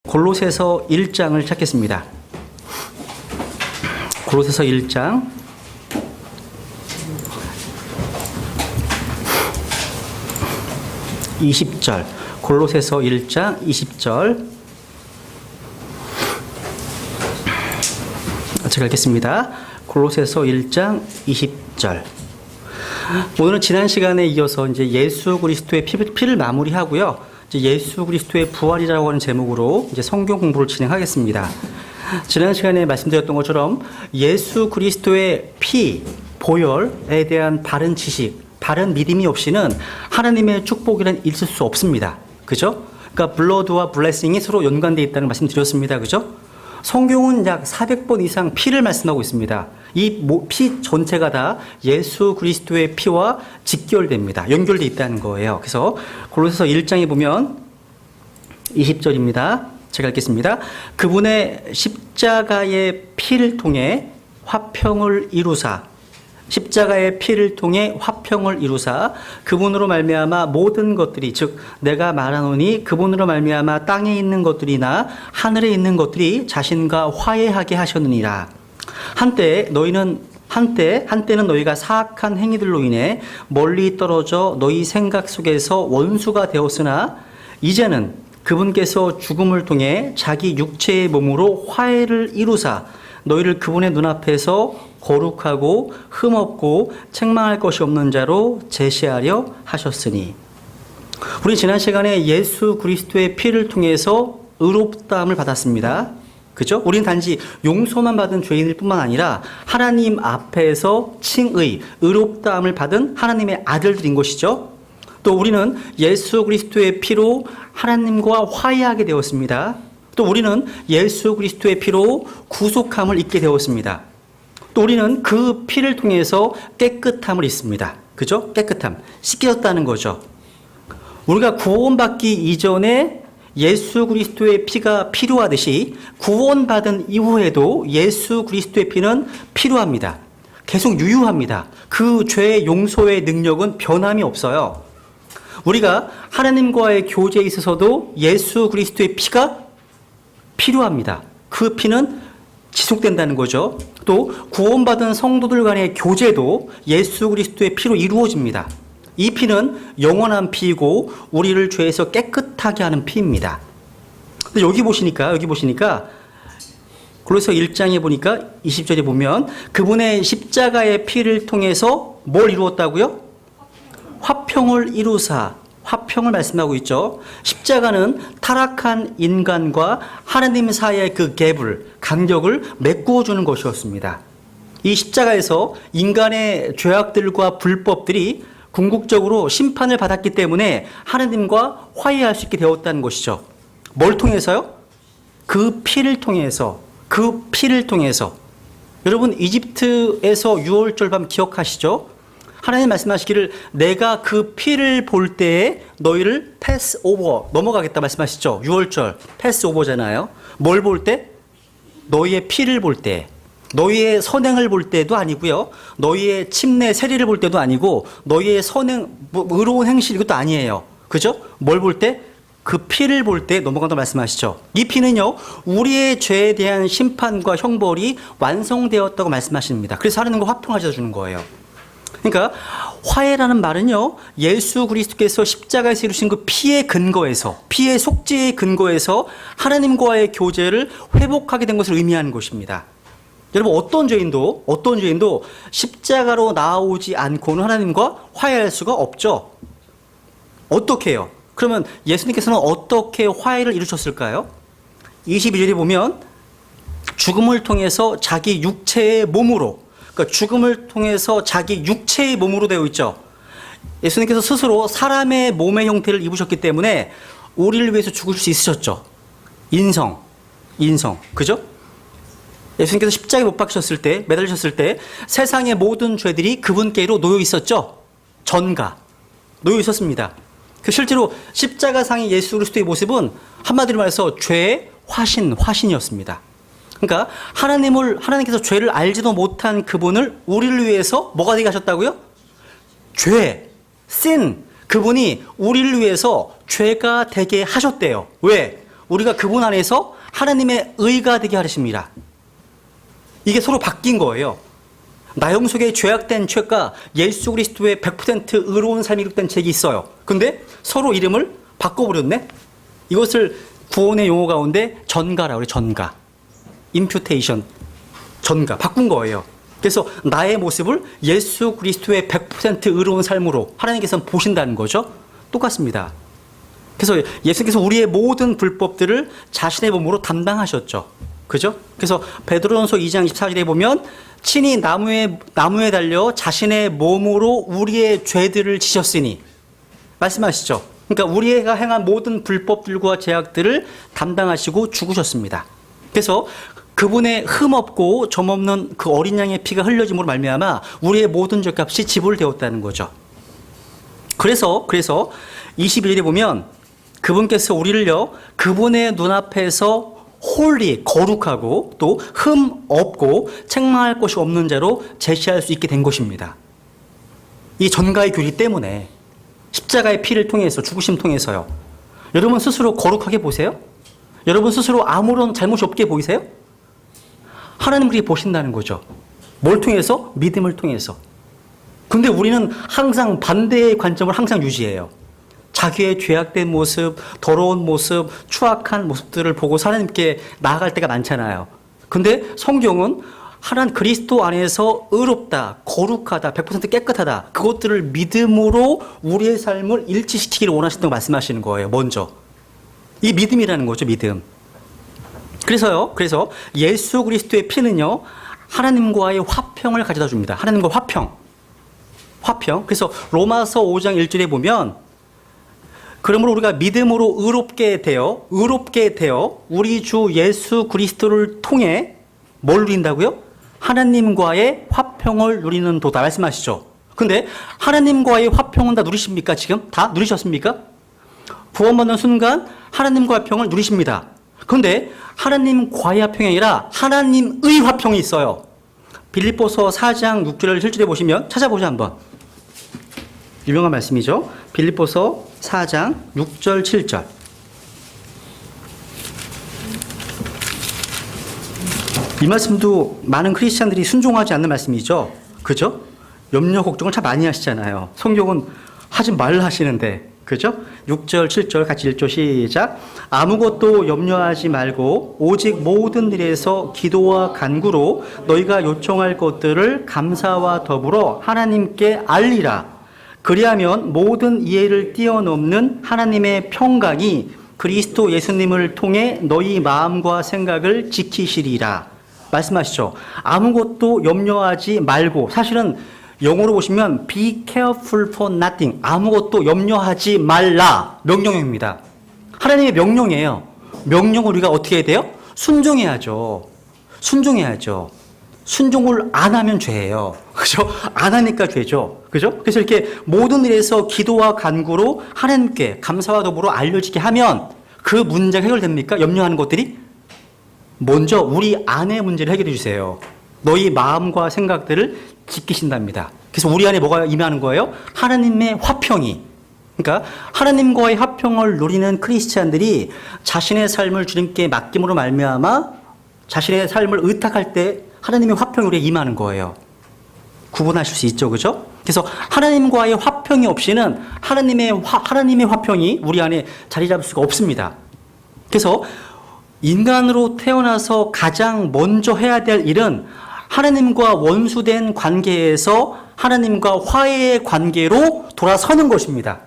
골로새서 1장을 찾겠습니다. 골로새서 1장 20절. 골로새서 1장 20절. 제가 읽겠습니다. 골로새서 1장 20절. 오늘은 지난 시간에 이어서 이제 예수 그리스도의 피를 마무리하고요. 이제 예수 그리스도의 부활이라고 하는 제목으로 이제 성경 공부를 진행하겠습니다. 지난 시간에 말씀드렸던 것처럼 예수 그리스도의 피, 보혈에 대한 바른 지식, 바른 믿음이 없이는 하나님의 축복이란 있을 수 없습니다. 그죠? 그러니까 블러드와 블레싱이 서로 연관되어 있다는 말씀 드렸습니다. 그죠? 성경은 약 400번 이상 피를 말씀하고 있습니다. 이 피 전체가 다 예수 그리스도의 피와 직결됩니다. 연결되어 있다는 거예요. 그래서 골로새서 1장에 보면 20절입니다. 제가 읽겠습니다. 그분의 십자가의 피를 통해 화평을 이루사, 십자가의 피를 통해 화평을 이루사 그분으로 말미암아 모든 것들이, 즉 내가 말하노니 그분으로 말미암아 땅에 있는 것들이나 하늘에 있는 것들이 자신과 화해하게 하셨느니라. 한때는 너희가 사악한 행위들로 인해 멀리 떨어져 너희 생각 속에서 원수가 되었으나 이제는 그분께서 죽음을 통해 자기 육체의 몸으로 화해를 이루사 너희를 그분의 눈앞에서 거룩하고 흠없고 책망할 것이 없는 자로 제시하려 하셨으니. 우리 지난 시간에 예수 그리스도의 피를 통해서 의롭다함을 받았습니다. 그죠? 우리는 단지 용서만 받은 죄인일 뿐만 아니라 하나님 앞에서 칭의, 의롭다함을 받은 하나님의 아들들인 것이죠. 또 우리는 예수 그리스도의 피로 하나님과 화해하게 되었습니다. 또 우리는 예수 그리스도의 피로 구속함을 입게 되었습니다. 또 우리는 그 피를 통해서 깨끗함을 입습니다. 그죠? 깨끗함. 씻겨졌다는 거죠. 우리가 구원받기 이전에 예수 그리스도의 피가 필요하듯이 구원받은 이후에도 예수 그리스도의 피는 필요합니다. 계속 유효합니다. 그 죄의 용서의 능력은 변함이 없어요. 우리가 하나님과의 교제에 있어서도 예수 그리스도의 피가 필요합니다. 그 피는 지속된다는 거죠. 또 구원받은 성도들 간의 교제도 예수 그리스도의 피로 이루어집니다. 이 피는 영원한 피이고 우리를 죄에서 깨끗하게 하는 피입니다. 근데 여기 보시니까 골로새 1장에 보니까 20절에 보면 그분의 십자가의 피를 통해서 뭘 이루었다고요? 화평을 이루사. 화평을 말씀하고 있죠. 십자가는 타락한 인간과 하나님 사이의 그 갭을, 간격을 메꾸어 주는 것이었습니다. 이 십자가에서 인간의 죄악들과 불법들이 궁극적으로 심판을 받았기 때문에 하나님과 화해할 수 있게 되었다는 것이죠. 뭘 통해서요? 그 피를 통해서. 여러분 이집트에서 유월절 밤 기억하시죠? 하나님 말씀하시기를 내가 그 피를 볼 때에 너희를 패스 오버, 넘어가겠다 말씀하시죠. 유월절 패스 오버잖아요. 뭘 볼 때? 너희의 피를 볼 때. 너희의 선행을 볼 때도 아니고요. 너희의 침례 세례를 볼 때도 아니고 너희의 선행, 의로운 행실 이것도 아니에요. 그죠? 뭘 볼 때? 그 피를 볼 때 넘어간다고 말씀하시죠. 이 피는요, 우리의 죄에 대한 심판과 형벌이 완성되었다고 말씀하십니다. 그래서 하나님과 화평하셔 주는 거예요. 그러니까 화해라는 말은요, 예수 그리스도께서 십자가에서 이루신 그 피의 근거에서, 피의 속죄의 근거에서 하나님과의 교제를 회복하게 된 것을 의미하는 것입니다. 여러분 어떤 죄인도 십자가로 나오지 않고는 하나님과 화해할 수가 없죠. 어떻게 해요? 그러면 예수님께서는 어떻게 화해를 이루셨을까요? 22절에 보면 죽음을 통해서 자기 육체의 몸으로, 그러니까 죽음을 통해서 자기 육체의 몸으로 되어 있죠. 예수님께서 스스로 사람의 몸의 형태를 입으셨기 때문에 우리를 위해서 죽을 수 있으셨죠. 인성. 그죠? 예수님께서 십자가에 못 박히셨을 때, 매달리셨을 때 세상의 모든 죄들이 그분께로 놓여 있었죠. 놓여 있었습니다. 실제로 십자가상의 예수 그리스도의 모습은 한마디로 말해서 죄의 화신이었습니다. 그러니까 하나님께서 죄를 알지도 못한 그분을 우리를 위해서 뭐가 되게 하셨다고요? sin, 그분이 우리를 위해서 죄가 되게 하셨대요. 왜? 우리가 그분 안에서 하나님의 의가 되게 하십니다. 이게 서로 바뀐 거예요. 나영 속에 죄악된 죄가 예수 그리스도의 100% 의로운 삶이 기록된 책이 있어요. 근데 서로 이름을 바꿔버렸네? 이것을 구원의 용어 가운데 전가라고 그래요. 전가. 임퓨테이션. 전가. 바꾼 거예요. 그래서 나의 모습을 예수 그리스도의 100% 의로운 삶으로 하나님께서는 보신다는 거죠. 똑같습니다. 그래서 예수님께서 우리의 모든 불법들을 자신의 몸으로 담당하셨죠. 그죠? 그래서 베드로전서 2장 24절에 보면 친히 나무에 달려 자신의 몸으로 우리의 죄들을 지셨으니 말씀하시죠. 그러니까 우리가 행한 모든 불법들과 죄악들을 담당하시고 죽으셨습니다. 그래서 그분의 흠없고 점없는 그 어린 양의 피가 흘려짐으로 말미암아 우리의 모든 죄값이 지불되었다는 거죠. 그래서 21절에 보면 그분께서 우리를요 그분의 눈앞에서 홀리 거룩하고 또 흠 없고 책망할 것이 없는 자로 제시할 수 있게 된 것입니다. 이 전가의 교리 때문에 십자가의 피를 통해서 죽으심 통해서요. 여러분 스스로 거룩하게 보세요? 여러분 스스로 아무런 잘못이 없게 보이세요? 하나님 그렇게 보신다는 거죠. 뭘 통해서? 믿음을 통해서. 근데 우리는 항상 반대의 관점을 항상 유지해요. 자기의 죄악된 모습, 더러운 모습, 추악한 모습들을 보고 하나님께 나아갈 때가 많잖아요. 근데 성경은 하나님 그리스도 안에서 의롭다, 거룩하다, 100% 깨끗하다. 그것들을 믿음으로 우리의 삶을 일치시키기를 원하신다고 말씀하시는 거예요. 먼저. 이 믿음이라는 거죠. 믿음. 그래서 예수 그리스도의 피는요. 하나님과의 화평을 가져다 줍니다. 하나님과 화평. 그래서 로마서 5장 1절에 보면 그러므로 우리가 믿음으로 의롭게 되어 우리 주 예수 그리스도를 통해 뭘 누린다고요? 하나님과의 화평을 누리는 도다 말씀하시죠. 근데 하나님과의 화평은 다 누리십니까? 지금 다 누리셨습니까? 구원받는 순간 하나님과 화평을 누리십니다. 그런데 하나님과의 화평이 아니라 하나님의 화평이 있어요. 빌립보서 4장 6절 7절에 보시면 찾아보죠 한번. 유명한 말씀이죠. 빌립보서 4장 6절 7절. 이 말씀도 많은 크리스찬들이 순종하지 않는 말씀이죠. 그죠? 염려 걱정을 참 많이 하시잖아요. 성경은 하지 말라 하시는데. 그죠? 6절 7절 같이 읽죠. 시작. 아무것도 염려하지 말고 오직 모든 일에서 기도와 간구로 너희가 요청할 것들을 감사와 더불어 하나님께 알리라. 그리하면 모든 이해를 뛰어넘는 하나님의 평강이 그리스도 예수님을 통해 너희 마음과 생각을 지키시리라. 말씀하시죠. 아무것도 염려하지 말고, 사실은 영어로 보시면 be careful for nothing. 아무것도 염려하지 말라. 명령입니다. 하나님의 명령이에요. 명령을 우리가 어떻게 해야 돼요? 순종해야죠. 순종을 안 하면 죄예요. 그죠? 안 하니까 죄죠. 그죠? 그래서 이렇게 모든 일에서 기도와 간구로 하나님께 감사와 더불어 알려지게 하면 그 문제가 해결됩니까? 염려하는 것들이? 먼저 우리 안의 문제를 해결해 주세요. 너희 마음과 생각들을 지키신답니다. 그래서 우리 안에 뭐가 임하는 거예요? 하나님의 화평이. 그러니까 하나님과의 화평을 누리는 크리스찬들이 자신의 삶을 주님께 맡김으로 말미암아 자신의 삶을 의탁할 때 하나님의 화평이 우리에 임하는 거예요. 구분하실 수 있죠. 그죠? 그래서 하나님과의 화평이 없이는 하나님의 화평이 우리 안에 자리 잡을 수가 없습니다. 그래서 인간으로 태어나서 가장 먼저 해야 될 일은 하나님과 원수된 관계에서 하나님과 화해의 관계로 돌아서는 것입니다.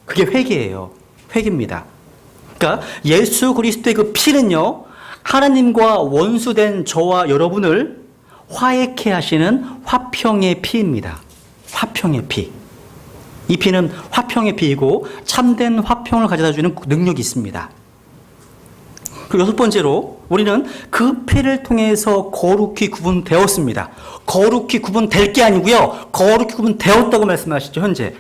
그게 회개예요. 회개입니다. 그러니까 예수 그리스도의 그 피는요, 하나님과 원수된 저와 여러분을 화해케 하시는 화평의 피입니다. 화평의 피. 이 피는 화평의 피이고 참된 화평을 가져다 주는 능력이 있습니다. 그리고 여섯 번째로 우리는 그 피를 통해서 거룩히 구분되었습니다. 거룩히 구분될 게 아니고요. 거룩히 구분되었다고 말씀하시죠. 현재.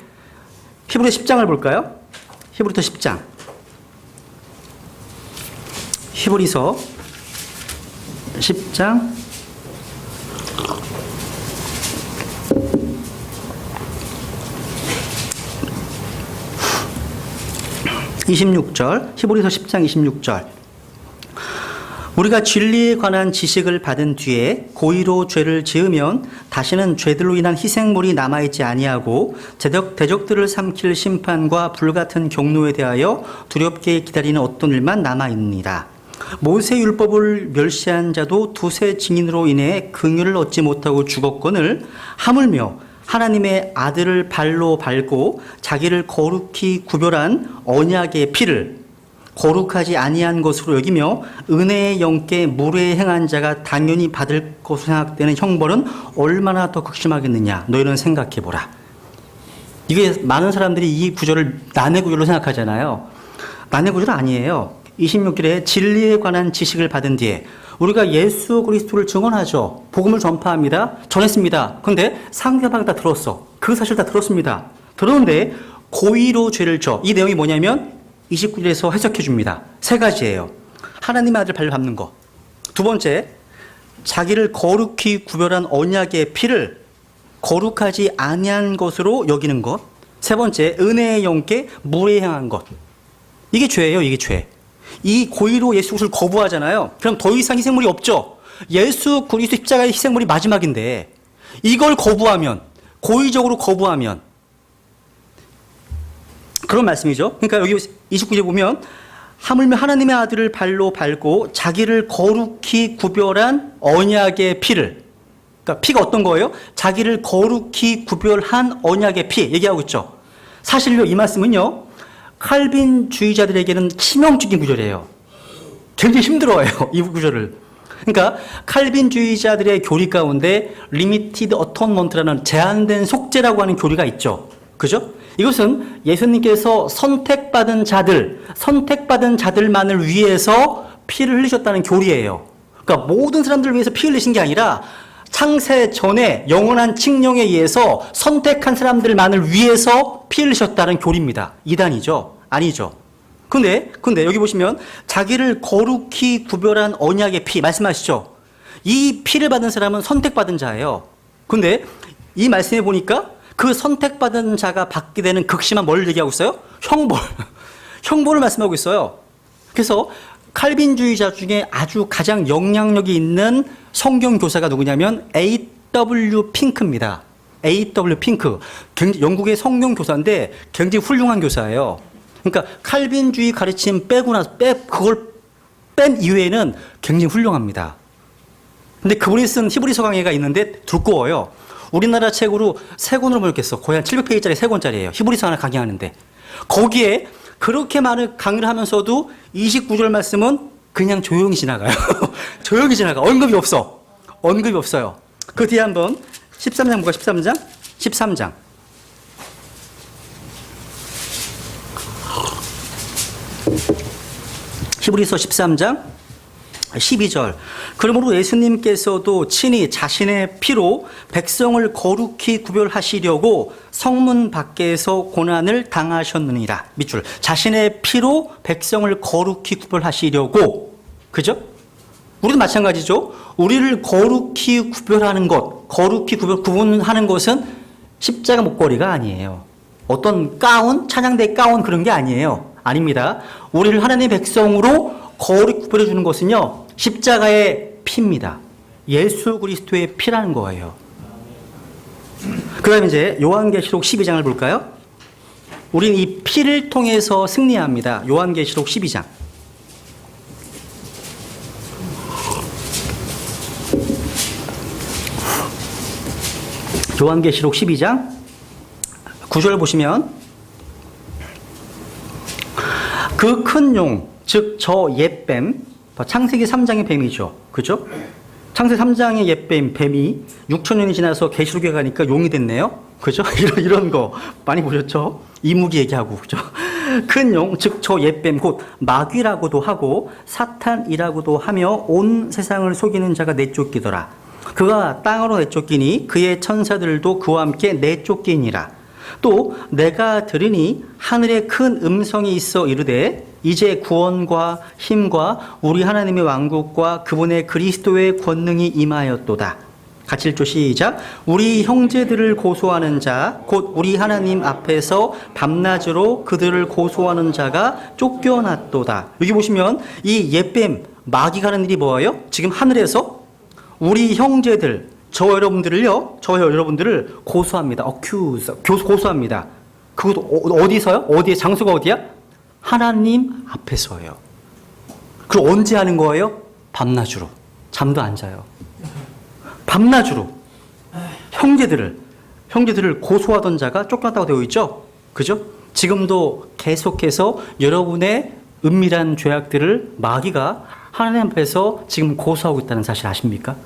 히브리서 10장을 볼까요? 히브리서 10장. 히브리서 10장 26절, 히브리서 10장 26절. 우리가 진리에 관한 지식을 받은 뒤에 고의로 죄를 지으면 다시는 죄들로 인한 희생물이 남아있지 아니하고 대적들을 삼킬 심판과 불같은 경노에 대하여 두렵게 기다리는 어떤 일만 남아있느니라. 모세 율법을 멸시한 자도 두세 증인으로 인해 긍휼을 얻지 못하고 죽었거늘 하물며 하나님의 아들을 발로 밟고 자기를 거룩히 구별한 언약의 피를 거룩하지 아니한 것으로 여기며 은혜의 영께 무례 행한 자가 당연히 받을 것으로 생각되는 형벌은 얼마나 더 극심하겠느냐. 너희는 생각해보라. 이게 많은 사람들이 이 구절을 난해 구절로 생각하잖아요. 난해 구절은 아니에요. 26절에 진리에 관한 지식을 받은 뒤에 우리가 예수 그리스도를 증언하죠. 복음을 전파합니다. 전했습니다. 그런데 상대방이 다 들었어. 그 사실 다 들었습니다. 들었는데 고의로 죄를 져. 이 내용이 뭐냐면 29절에서 해석해 줍니다. 세 가지예요. 하나님의 아들 발로 밟는 거. 두 번째, 자기를 거룩히 구별한 언약의 피를 거룩하지 아니한 것으로 여기는 것. 세 번째, 은혜의 영께 무례 행한 것. 이게 죄예요. 이게 죄. 이 고의로 예수 그리스도를 거부하잖아요. 그럼 더 이상 희생물이 없죠. 예수 그리스도 십자가의 희생물이 마지막인데 이걸 거부하면, 고의적으로 거부하면 그런 말씀이죠. 그러니까 여기 29절 보면 하물며 하나님의 아들을 발로 밟고 자기를 거룩히 구별한 언약의 피를, 그러니까 피가 어떤 거예요? 자기를 거룩히 구별한 언약의 피 얘기하고 있죠. 사실요, 이 말씀은요, 칼빈주의자들에게는 치명적인 구절이에요. 굉장히 힘들어해요, 이 구절을. 그러니까 칼빈주의자들의 교리 가운데 리미티드 어톤먼트라는 제한된 속죄라고 하는 교리가 있죠. 그죠? 이것은 예수님께서 선택받은 자들만을 위해서 피를 흘리셨다는 교리예요. 그러니까 모든 사람들을 위해서 피 흘리신 게 아니라 창세 전에 영원한 칙령에 의해서 선택한 사람들만을 위해서 피 흘리셨다는 교리입니다. 이단이죠? 아니죠. 근데 여기 보시면 자기를 거룩히 구별한 언약의 피 말씀하시죠. 이 피를 받은 사람은 선택받은 자예요. 근데 이 말씀에 보니까 그 선택받은 자가 받게 되는 극심한 뭘 얘기하고 있어요? 형벌. 형벌을 말씀하고 있어요. 그래서 칼빈주의자 중에 아주 가장 영향력이 있는 성경 교사가 누구냐면 A.W. 핑크입니다. A.W. 핑크. 영국의 성경 교사인데 굉장히 훌륭한 교사예요. 그러니까 칼빈주의 가르침 그걸 뺀 이외에는 굉장히 훌륭합니다. 근데 그분이 쓴 히브리서 강해가 있는데 두꺼워요. 우리나라 책으로 3권으로 모였겠어. 거의 한 700페이지짜리 3권짜리예요. 히브리서 하나 강의하는데. 거기에 그렇게 많은 강의를 하면서도 29절 말씀은 그냥 조용히 지나가요. 조용히 지나가. 언급이 없어. 언급이 없어요. 그 뒤에 한번 13장 볼까? 13장? 13장. 히브리서 13장 12절. 그러므로 예수님께서도 친히 자신의 피로 백성을 거룩히 구별하시려고 성문 밖에서 고난을 당하셨느니라. 밑줄. 자신의 피로 백성을 거룩히 구별하시려고. 그죠? 우리도 마찬가지죠. 우리를 거룩히 구별하는 것, 거룩히 구분하는 것은 십자가 목걸이가 아니에요. 어떤 가운, 찬양대 가운 그런 게 아니에요. 아닙니다. 우리를 하나님의 백성으로 거룩히 구별해 주는 것은요, 십자가의 피입니다. 예수 그리스도의 피라는 거예요. 그 다음에 이제 요한계시록 12장을 볼까요? 우리는 이 피를 통해서 승리합니다. 요한계시록 12장. 요한계시록 12장 9절 보시면 그 큰 용, 즉 저 옛뱀, 창세기 3장의 뱀이죠. 그죠? 창세기 3장의 옛뱀, 뱀이 6천년이 지나서 계시록에 가니까 용이 됐네요. 그죠? 이런 거 많이 보셨죠? 이무기 얘기하고, 그죠? 큰 용, 즉 저 옛뱀, 곧 마귀라고도 하고 사탄이라고도 하며 온 세상을 속이는 자가 내쫓기더라. 그가 땅으로 내쫓기니 그의 천사들도 그와 함께 내쫓기니라. 또 내가 들으니 하늘에 큰 음성이 있어 이르되 이제 구원과 힘과 우리 하나님의 왕국과 그분의 그리스도의 권능이 임하였도다. 같이 읽죠. 시작. 우리 형제들을 고소하는 자, 곧 우리 하나님 앞에서 밤낮으로 그들을 고소하는 자가 쫓겨났도다. 여기 보시면 이 옅뱀 마귀가 하는 일이 뭐예요? 지금 하늘에서 우리 형제들, 저 여러분들을 고소합니다. 고소합니다. 그것도 어디서요? 장소가 어디야? 하나님 앞에서요. 그리고 언제 하는 거예요? 밤낮으로. 잠도 안 자요. 밤낮으로 형제들을 고소하던 자가 쫓겨났다고 되어 있죠. 그죠? 지금도 계속해서 여러분의 은밀한 죄악들을 마귀가 하나님 앞에서 지금 고소하고 있다는 사실 아십니까?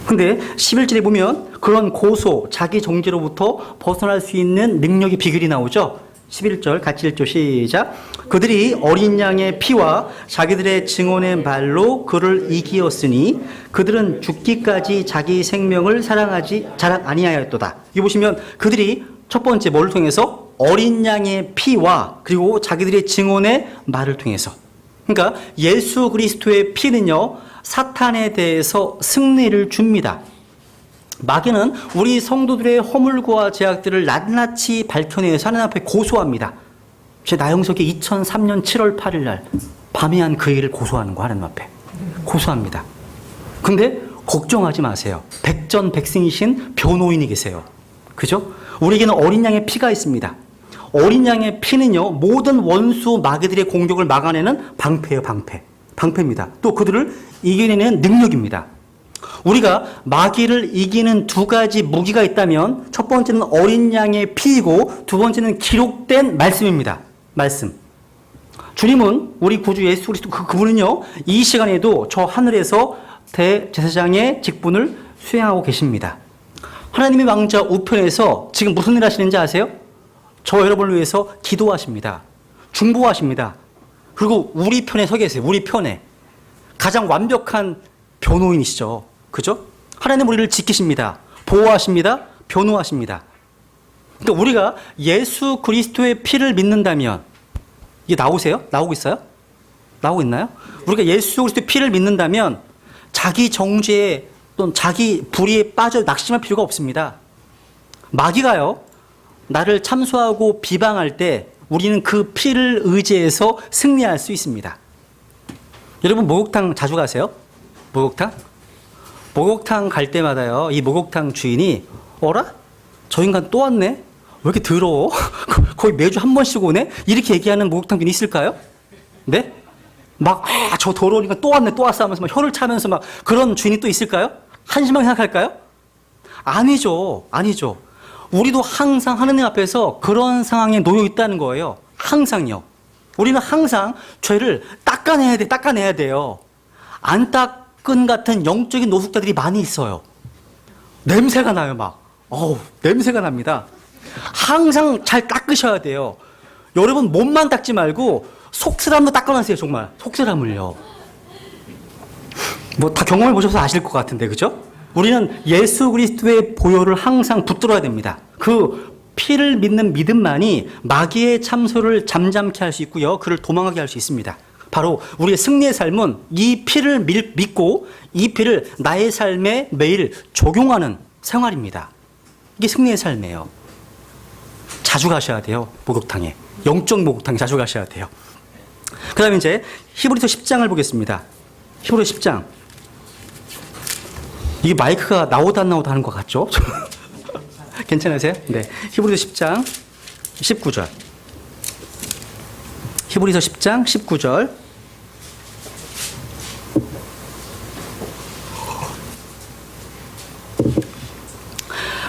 근데 11절에 보면 그런 고소, 자기 정죄로부터 벗어날 수 있는 능력의 비결이 나오죠. 11절 같이 읽죠. 시작. 그들이 어린 양의 피와 자기들의 증언의 말로 그를 이기었으니 그들은 죽기까지 자기 생명을 자랑 아니하였도다. 여기 보시면 그들이 첫 번째 뭘 통해서? 어린 양의 피와 그리고 자기들의 증언의 말을 통해서. 그러니까 예수 그리스도의 피는요, 사탄에 대해서 승리를 줍니다. 마귀는 우리 성도들의 허물과 죄악들을 낱낱이 밝혀내서 하나님 앞에 고소합니다. 제 나영석이 2003년 7월 8일 날 밤에 한 그 일을 고소하는 거 하나님 앞에 고소합니다. 근데 걱정하지 마세요. 백전백승이신 변호인이 계세요. 그죠? 우리에게는 어린 양의 피가 있습니다. 어린 양의 피는요, 모든 원수 마귀들의 공격을 막아내는 방패예요. 방패입니다. 또 그들을 이겨내는 능력입니다. 우리가 마귀를 이기는 두 가지 무기가 있다면 첫 번째는 어린 양의 피이고 두 번째는 기록된 말씀입니다. 말씀. 주님은 우리 구주 예수 그리스도 그분은요, 이 시간에도 저 하늘에서 대제사장의 직분을 수행하고 계십니다. 하나님의 왕자 우편에서 지금 무슨 일 하시는지 아세요? 저 여러분을 위해서 기도하십니다. 중보하십니다. 그리고 우리 편에 서 계세요. 우리 편에. 가장 완벽한 변호인이시죠. 그죠? 하나님 우리를 지키십니다. 보호하십니다. 변호하십니다. 그러니까 우리가 예수 그리스도의 피를 믿는다면, 이게 나오세요? 나오고 있어요? 나오고 있나요? 우리가 예수 그리스도의 피를 믿는다면 자기 정죄에 또는 자기 불의에 빠져 낙심할 필요가 없습니다. 마귀가요, 나를 참소하고 비방할 때 우리는 그 피를 의지해서 승리할 수 있습니다. 여러분 목욕탕 자주 가세요? 목욕탕 갈 때마다요, 이 목욕탕 주인이 어라? 저 인간 또 왔네? 왜 이렇게 더러워? 거의 매주 한 번씩 오네? 이렇게 얘기하는 목욕탕 주인이 있을까요? 네? 막 저 더러우니까 또 왔어 하면서 막 혀를 차면서 막 그런 주인이 또 있을까요? 한심하게 생각할까요? 아니죠. 우리도 항상 하느님 앞에서 그런 상황에 놓여 있다는 거예요. 항상요. 우리는 항상 죄를 닦아내야 돼요. 안 닦은 같은 영적인 노숙자들이 많이 있어요. 냄새가 나요, 막. 냄새가 납니다. 항상 잘 닦으셔야 돼요. 여러분 몸만 닦지 말고 속사람도 닦아내세요, 정말. 속사람을요. 뭐 다 경험해 보셔서 아실 것 같은데, 그죠? 우리는 예수 그리스도의 보혈을 항상 붙들어야 됩니다. 그 피를 믿는 믿음만이 마귀의 참소를 잠잠케 할 수 있고요. 그를 도망하게 할 수 있습니다. 바로 우리의 승리의 삶은 이 피를 믿고 이 피를 나의 삶에 매일 적용하는 생활입니다. 이게 승리의 삶이에요. 자주 가셔야 돼요. 목욕탕에. 영적 목욕탕에 자주 가셔야 돼요. 그 다음에 이제 히브리서 10장을 보겠습니다. 히브리서 10장. 이게 마이크가 나오다 안 나오다 하는 것 같죠? 괜찮으세요? 네. 히브리서 10장 19절. 히브리서 10장 19절.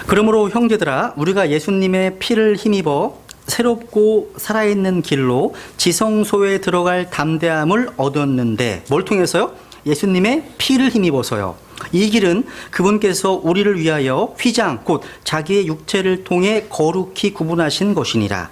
그러므로 형제들아, 우리가 예수님의 피를 힘입어 새롭고 살아있는 길로 지성소에 들어갈 담대함을 얻었는데, 뭘 통해서요? 예수님의 피를 힘입어서요. 이 길은 그분께서 우리를 위하여 휘장 곧 자기의 육체를 통해 거룩히 구분하신 것이니라.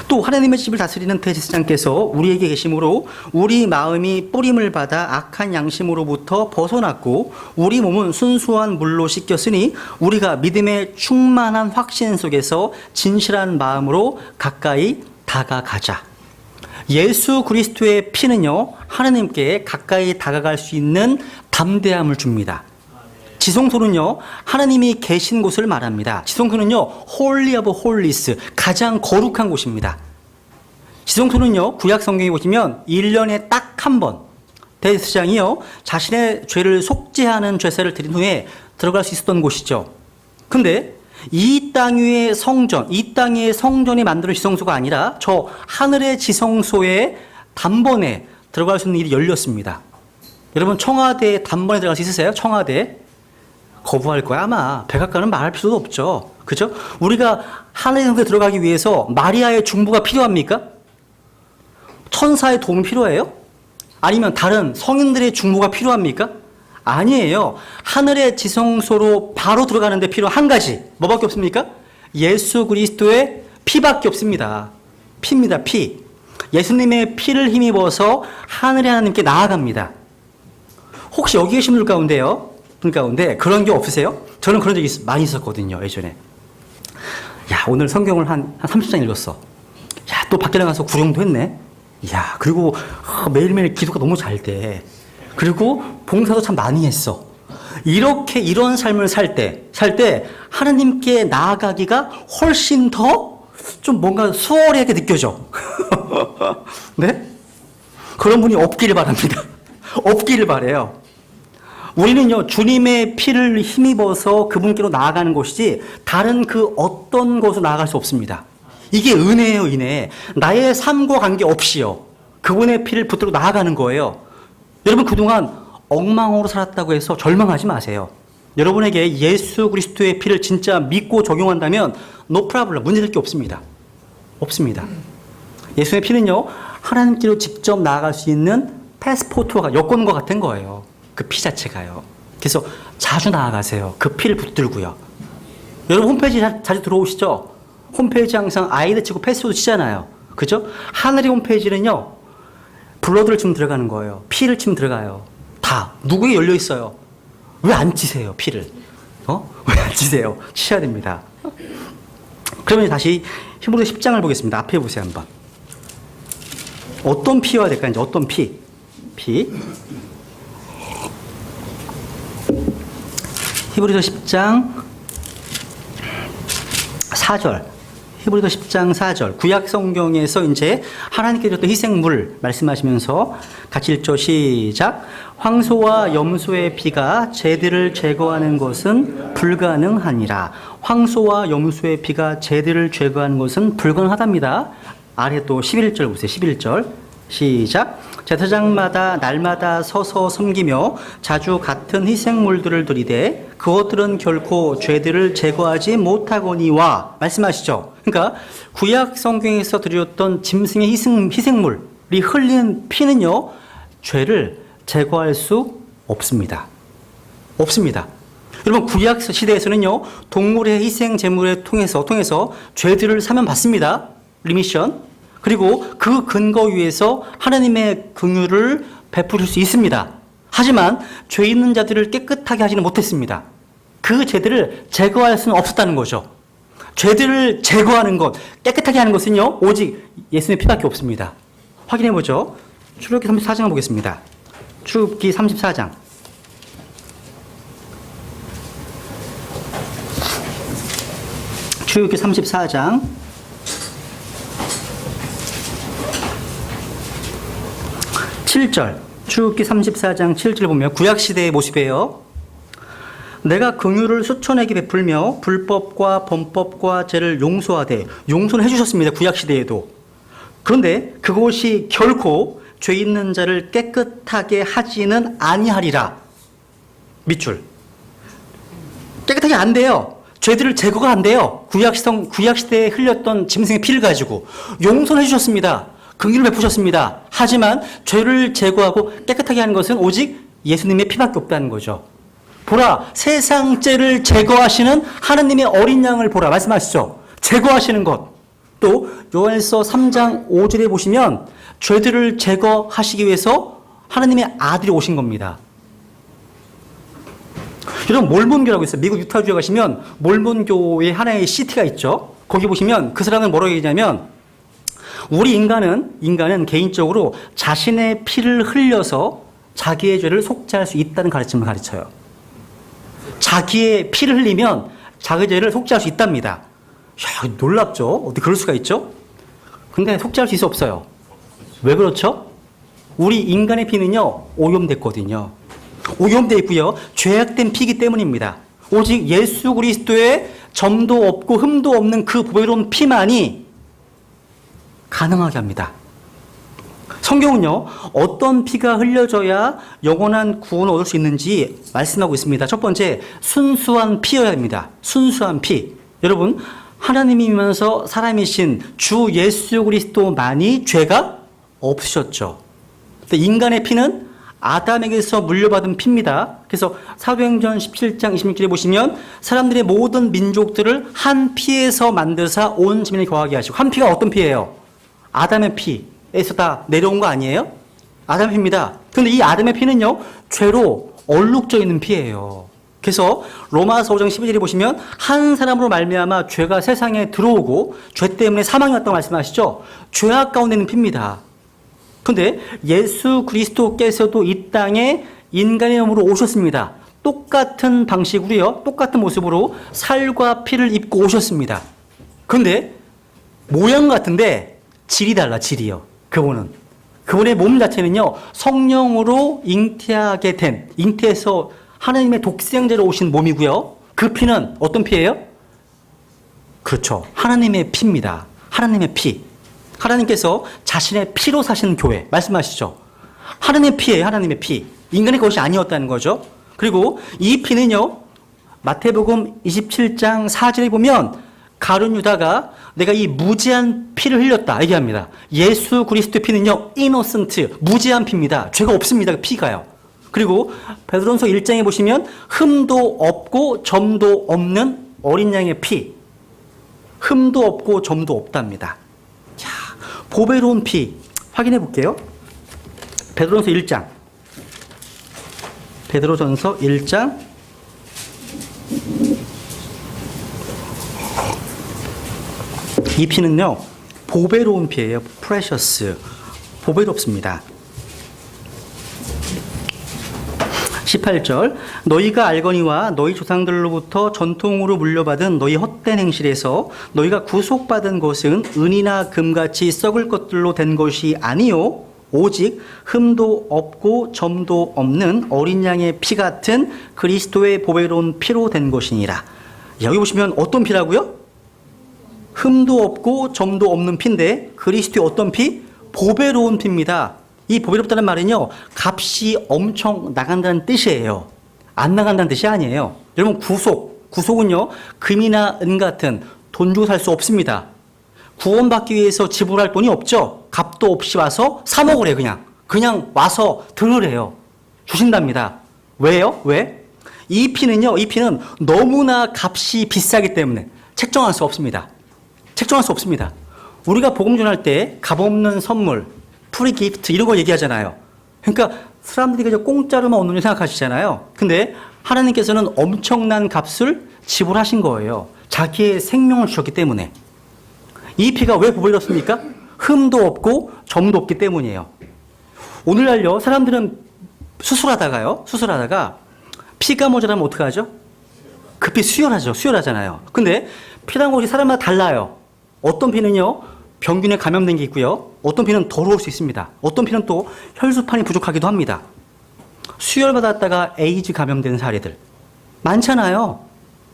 또 하나님의 집을 다스리는 대제사장께서 우리에게 계심으로 우리 마음이 뿌림을 받아 악한 양심으로부터 벗어났고 우리 몸은 순수한 물로 씻겼으니 우리가 믿음의 충만한 확신 속에서 진실한 마음으로 가까이 다가가자. 예수 그리스도의 피는요, 하나님께 가까이 다가갈 수 있는 담대함을 줍니다. 지성소는요, 하나님이 계신 곳을 말합니다. 지성소는요, Holy of Holies, 가장 거룩한 곳입니다. 지성소는요, 구약 성경에 보시면 1년에 딱 한 번 대제사장이요, 자신의 죄를 속죄하는 제사를 드린 후에 들어갈 수 있었던 곳이죠. 근데 이 땅 위의 성전, 이 땅의 성전이 만드는 지성소가 아니라 저 하늘의 지성소에 단번에 들어갈 수 있는 일이 열렸습니다. 여러분, 청와대에 단번에 들어갈 수 있으세요? 청와대? 거부할 거야. 아마 백악관은 말할 필요도 없죠. 그죠? 우리가 하늘의 성소에 들어가기 위해서 마리아의 중보가 필요합니까? 천사의 도움이 필요해요? 아니면 다른 성인들의 중보가 필요합니까? 아니에요. 하늘의 지성소로 바로 들어가는데 필요한 한 가지. 뭐밖에 없습니까? 예수 그리스도의 피밖에 없습니다. 피입니다. 피. 예수님의 피를 힘입어서 하늘의 하나님께 나아갑니다. 혹시 여기 계신 분 가운데요? 분 가운데 그런 게 없으세요? 저는 그런 적이 많이 있었거든요. 예전에. 야, 오늘 성경을 한 30장 읽었어. 야, 또 밖에 나가서 구경도 했네. 야, 그리고 매일매일 기도가 너무 잘 돼. 그리고 봉사도 참 많이 했어. 이렇게 이런 삶을 살 때 하나님께 나아가기가 훨씬 더 좀 뭔가 수월하게 느껴져. 네? 그런 분이 없기를 바랍니다. 없기를 바래요. 우리는요, 주님의 피를 힘입어서 그분께로 나아가는 것이지 다른 그 어떤 곳으로 나아갈 수 없습니다. 이게 은혜예요, 은혜. 나의 삶과 관계없이요, 그분의 피를 붙들고 나아가는 거예요. 여러분, 그동안 엉망으로 살았다고 해서 절망하지 마세요. 여러분에게 예수 그리스도의 피를 진짜 믿고 적용한다면 no problem, 문제될 게 없습니다. 없습니다. 예수의 피는요, 하나님께로 직접 나아갈 수 있는 패스포트와 여권과 같은 거예요. 그 피 자체가요. 그래서 자주 나아가세요. 그 피를 붙들고요. 여러분, 홈페이지 자주 들어오시죠? 홈페이지 항상 아이드 치고 패스워드 치잖아요. 그죠? 하늘의 홈페이지는요, 블러드를 치면 들어가는 거예요. 피를 치면 들어가요. 다. 누구에 열려 있어요. 왜 안 치세요, 피를? 왜 안 치세요? 치셔야 됩니다. 그러면 다시 히브리서 10장을 보겠습니다. 앞에 보세요, 한번. 어떤 피여야 될까요? 이제 어떤 피? 히브리서 10장 4절. 히브리서 10장 4절. 구약 성경에서 이제 하나님께 줬던 희생물 말씀하시면서 같이 읽죠. 시작. 황소와 염소의 피가 죄들을 제거하는 것은 불가능하니라. 황소와 염소의 피가 죄들을 제거하는 것은 불가능하답니다. 아래 또 11절 보세요. 11절. 시작. 제사장마다 날마다 서서 섬기며 자주 같은 희생물들을 드리되 그것들은 결코 죄들을 제거하지 못하거니와 말씀하시죠. 그러니까 구약 성경에서 드렸던 짐승의 희생물이 흘린 피는요, 죄를 제거할 수 없습니다. 없습니다. 여러분, 구약 시대에서는요, 동물의 희생 제물을 통해서 죄들을 사면받습니다. 리미션. 그리고 그 근거 위에서 하나님의 긍휼을 베풀 수 있습니다. 하지만 죄 있는 자들을 깨끗하게 하지는 못했습니다. 그 죄들을 제거할 수는 없었다는 거죠. 죄들을 제거하는 것, 깨끗하게 하는 것은요, 오직 예수님의 피밖에 없습니다. 확인해 보죠. 출애굽기 34장 보겠습니다. 출애굽기 34장. 출애굽기 34장 7절. 출애굽기 34장 7절 보면 구약시대의 모습이에요. 내가 긍휼을 수천에게 베풀며 불법과 범법과 죄를 용서하되, 용서는 해주셨습니다. 구약시대에도. 그런데 그것이 결코 죄 있는 자를 깨끗하게 하지는 아니하리라. 밑줄. 깨끗하게 안 돼요. 죄들을 제거가 안 돼요. 구약시대에 흘렸던 짐승의 피를 가지고 용서는 해주셨습니다. 긍휼을 베푸셨습니다. 하지만 죄를 제거하고 깨끗하게 하는 것은 오직 예수님의 피밖에 없다는 거죠. 보라, 세상 죄를 제거하시는 하나님의 어린 양을 보라 말씀하시죠. 제거하시는 것. 또 요한일서 3장 5절에 보시면 죄들을 제거하시기 위해서 하나님의 아들이 오신 겁니다. 여러분, 몰몬교라고 있어요. 미국 유타주에 가시면 몰몬교의 하나의 시티가 있죠. 거기 보시면 그 사람은 뭐라고 얘기하냐면, 우리 인간은 개인적으로 자신의 피를 흘려서 자기의 죄를 속죄할 수 있다는 가르침을 가르쳐요. 자기의 피를 흘리면 자기의 죄를 속죄할 수 있답니다. 야, 놀랍죠? 어떻게 그럴 수가 있죠? 근데 속죄할 수 있어 없어요? 왜 그렇죠? 우리 인간의 피는요, 오염됐거든요. 오염되어 있고요. 죄악된 피이기 때문입니다. 오직 예수 그리스도의 점도 없고 흠도 없는 그 보배로운 피만이 가능하게 합니다. 성경은요, 어떤 피가 흘려져야 영원한 구원을 얻을 수 있는지 말씀하고 있습니다. 첫 번째, 순수한 피여야 합니다. 순수한 피. 여러분, 하나님이면서 사람이신 주 예수 그리스도만이 죄가 없으셨죠. 인간의 피는 아담에게서 물려받은 피입니다. 그래서 사도행전 17장 26절에 보시면 사람들의 모든 민족들을 한 피에서 만드사 온 지면에 거하게 하시고, 한 피가 어떤 피예요? 아담의 피에서 다 내려온 거 아니에요? 아담의 피입니다. 그런데 이 아담의 피는요, 죄로 얼룩져 있는 피예요. 그래서 로마서 5장 12절에 보시면 한 사람으로 말미암아 죄가 세상에 들어오고 죄 때문에 사망이 왔다고 말씀하시죠. 죄악 가운데 있는 피입니다. 그런데 예수 그리스도께서도 이 땅에 인간의 몸으로 오셨습니다. 똑같은 방식으로요, 똑같은 모습으로 살과 피를 입고 오셨습니다. 그런데 모양 같은데 질이 달라, 질이요. 그분의 몸 자체는요, 성령으로 잉태해서 하나님의 독생자로 오신 몸이고요. 그 피는 어떤 피예요? 그렇죠. 하나님의 피입니다. 하나님의 피. 하나님께서 자신의 피로 사신 교회 말씀하시죠. 하나님의 피예요. 하나님의 피. 인간의 것이 아니었다는 거죠. 그리고 이 피는요, 마태복음 27장 4절에 보면 가룟 유다가 내가 이 무죄한 피를 흘렸다 얘기합니다. 예수 그리스도의 피는요, 이노센트, 무죄한 피입니다. 죄가 없습니다. 그 피가요. 그리고 베드로전서 1장에 보시면 흠도 없고 점도 없는 어린 양의 피. 흠도 없고 점도 없답니다. 자, 보배로운 피 확인해 볼게요. 베드로전서 1장. 베드로전서 1장 '이 피는요, 보배로운 피예요. precious. 보배롭습니다. 18절, 너희가 알거니와 너희 조상들로부터 전통으로 물려받은 너희 헛된 행실에서 너희가 구속받은 것은 은이나 금같이 썩을 것들로 된 것이 아니요 오직 흠도 없고 점도 없는 어린 양의 피 같은 그리스도의 보배로운 피로 된 것이니라. 여기 보시면 어떤 피라고요? 흠도 없고 점도 없는 피인데 그리스도의 어떤 피? 보배로운 피입니다. 이 보배롭다는 말은요, 값이 엄청 나간다는 뜻이에요. 안 나간다는 뜻이 아니에요. 여러분, 구속은요, 금이나 은 같은 돈 주고 살 수 없습니다. 구원받기 위해서 지불할 돈이 없죠. 값도 없이 와서 사 먹으래요. 그냥 와서 들으래요. 주신답니다. 왜요? 왜? 이 피는 너무나 값이 비싸기 때문에 책정할 수 없습니다. 우리가 복음 전할 때 값없는 선물, 프리 기프트 이런 거 얘기하잖아요. 그러니까 사람들이 그저 공짜로만 얻는 줄 생각하시잖아요. 근데 하나님께서는 엄청난 값을 지불하신 거예요. 자기의 생명을 주셨기 때문에. 이 피가 왜 보배롭습니까? 흠도 없고 점도 없기 때문이에요. 오늘날요, 사람들은 수술하다가 피가 모자라면 어떻게 하죠? 급히 수혈하잖아요. 근데 피라는 것이 사람마다 달라요. 어떤 피는요, 병균에 감염된 게 있고요. 어떤 피는 더러울 수 있습니다. 어떤 피는 또 혈수판이 부족하기도 합니다. 수혈받았다가 에이즈 감염된 사례들 많잖아요.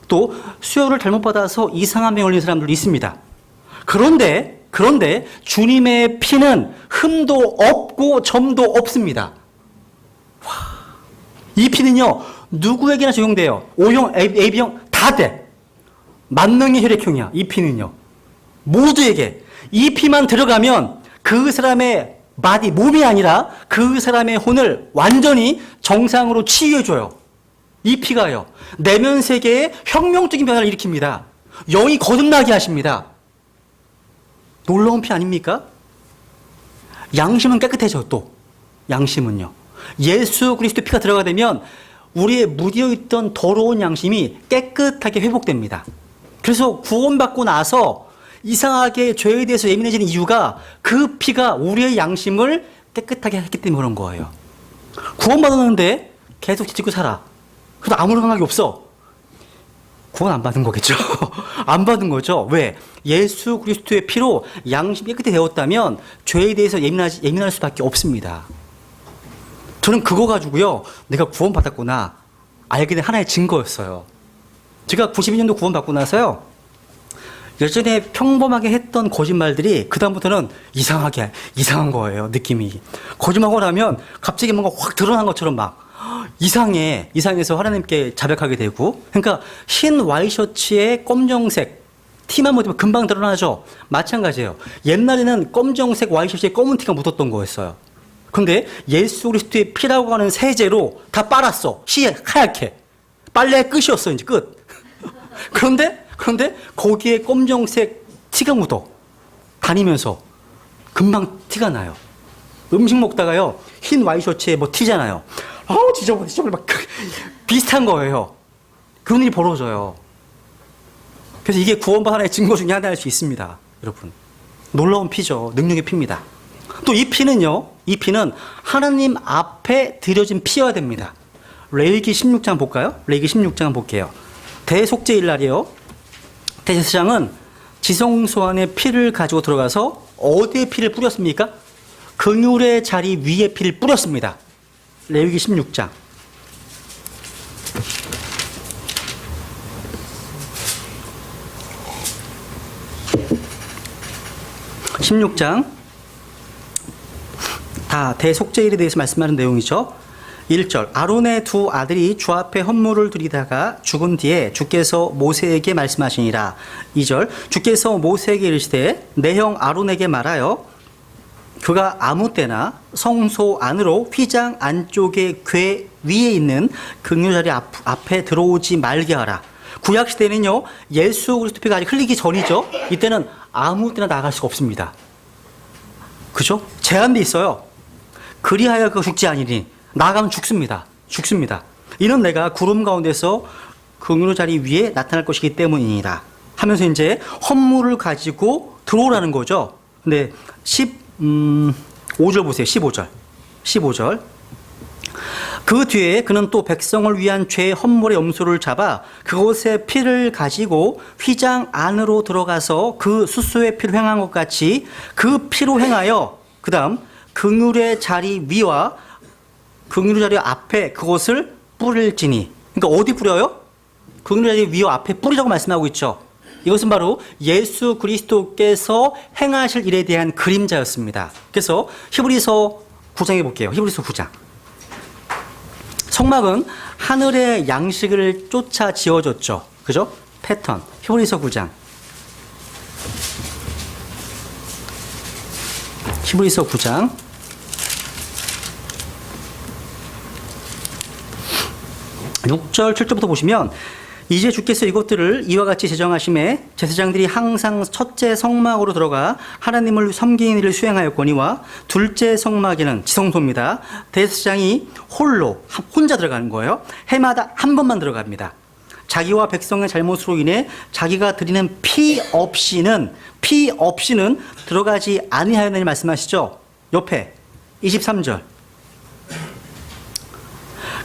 또 수혈을 잘못 받아서 이상한 병 걸린 사람들도 있습니다. 그런데 주님의 피는 흠도 없고 점도 없습니다. 이 피는요, 누구에게나 적용돼요. O형, AB형 다 돼. 만능의 혈액형이야. 이 피는요, 모두에게. 이 피만 들어가면 그 사람의 몸이 아니라 그 사람의 혼을 완전히 정상으로 치유해줘요. 이 피가요, 내면 세계에 혁명적인 변화를 일으킵니다. 영이 거듭나게 하십니다. 놀라운 피 아닙니까? 양심은 깨끗해져요. 또 양심은요, 예수 그리스도 피가 들어가게 되면 우리의 묻어있던 더러운 양심이 깨끗하게 회복됩니다. 그래서 구원받고 나서 이상하게 죄에 대해서 예민해지는 이유가 그 피가 우리의 양심을 깨끗하게 했기 때문에 그런 거예요. 구원받았는데 계속 뒤집고 살아. 그래도 아무런 감각이 없어. 구원 안 받은 거겠죠. 안 받은 거죠. 왜? 예수 그리스도의 피로 양심이 깨끗이 되었다면 죄에 대해서 예민할 수밖에 없습니다. 저는 그거 가지고요, 내가 구원받았구나 알게 된 하나의 증거였어요. 제가 92년도 구원받고 나서요, 예전에 평범하게 했던 거짓말들이 그다음부터는 이상한 거예요. 느낌이. 거짓말하고 나면 갑자기 뭔가 확 드러난 것처럼 막 이상해서 하나님께 자백하게 되고. 그러니까 흰 와이셔츠에 검정색 티만 묻으면 금방 드러나죠. 마찬가지예요. 옛날에는 검정색 와이셔츠에 검은 티가 묻었던 거였어요. 근데 예수 그리스도의 피라고 하는 세제로 다 빨았어. 하얗게. 빨래의 끝이었어, 이제 끝. 그런데 거기에 검정색 티가 묻어. 다니면서 금방 티가 나요. 음식 먹다가요, 흰 와이셔츠에 뭐 티잖아요. 지저분해 막 비슷한 거예요. 그런 일이 벌어져요. 그래서 이게 구원받은 하나의 증거 중에 하나일 수 있습니다. 여러분. 놀라운 피죠. 능력의 피입니다. 또 이 피는요, 이 피는 하나님 앞에 드려진 피여야 됩니다. 레위기 16장 볼까요? 레위기 16장 볼게요. 대속죄일 날이요. 대제사장은 지성소 안에 피를 가지고 들어가서 어디에 피를 뿌렸습니까? 긍휼의 자리 위에 피를 뿌렸습니다. 레위기 16장. 16장. 다 대속죄일에 대해서 말씀하는 내용이죠. 1절. 아론의 두 아들이 주 앞에 헌물을 드리다가 죽은 뒤에 주께서 모세에게 말씀하시니라. 2절. 주께서 모세에게 이르시되 내 형 아론에게 말하여 그가 아무 때나 성소 안으로 휘장 안쪽에 궤 위에 있는 긍휼자리 앞에 들어오지 말게 하라. 구약 시대는요, 예수 그리스도 피가 아직 흘리기 전이죠. 이때는 아무 때나 나갈 수가 없습니다. 그죠? 제한돼 있어요. 그리하여 그 죽지 아니니 나가면 죽습니다. 이는 내가 구름 가운데서 긍휼의 자리 위에 나타날 것이기 때문이니라 하면서 이제 헌물을 가지고 들어오라는 거죠. 근데 5절 보세요. 15절. 그 뒤에 그는 또 백성을 위한 죄 헌물의 염소를 잡아 그곳에 피를 가지고 휘장 안으로 들어가서 그 수소의 피를 행한 것 같이 그 피로 행하여 그 다음 긍휼의 자리 위와 긍휼의 자리 앞에 그것을 뿌릴지니. 그러니까 어디 뿌려요? 긍휼의 자리 위와 앞에 뿌리라고 말씀하고 있죠. 이것은 바로 예수 그리스도께서 행하실 일에 대한 그림자였습니다. 그래서 히브리서 9장에 볼게요. 히브리서 9장. 성막은 하늘의 양식을 쫓아 지어졌죠. 그죠? 패턴. 히브리서 9장. 히브리서 9장. 6절, 7절부터 보시면 이제 주께서 이것들을 이와 같이 제정하심에 제사장들이 항상 첫째 성막으로 들어가 하나님을 섬기는 일을 수행하였거니와 둘째 성막에는 지성소입니다. 대제사장이 혼자 들어가는 거예요. 해마다 한 번만 들어갑니다. 자기와 백성의 잘못으로 인해 자기가 드리는 피 없이는 들어가지 아니하였느니 말씀하시죠. 옆에 23절.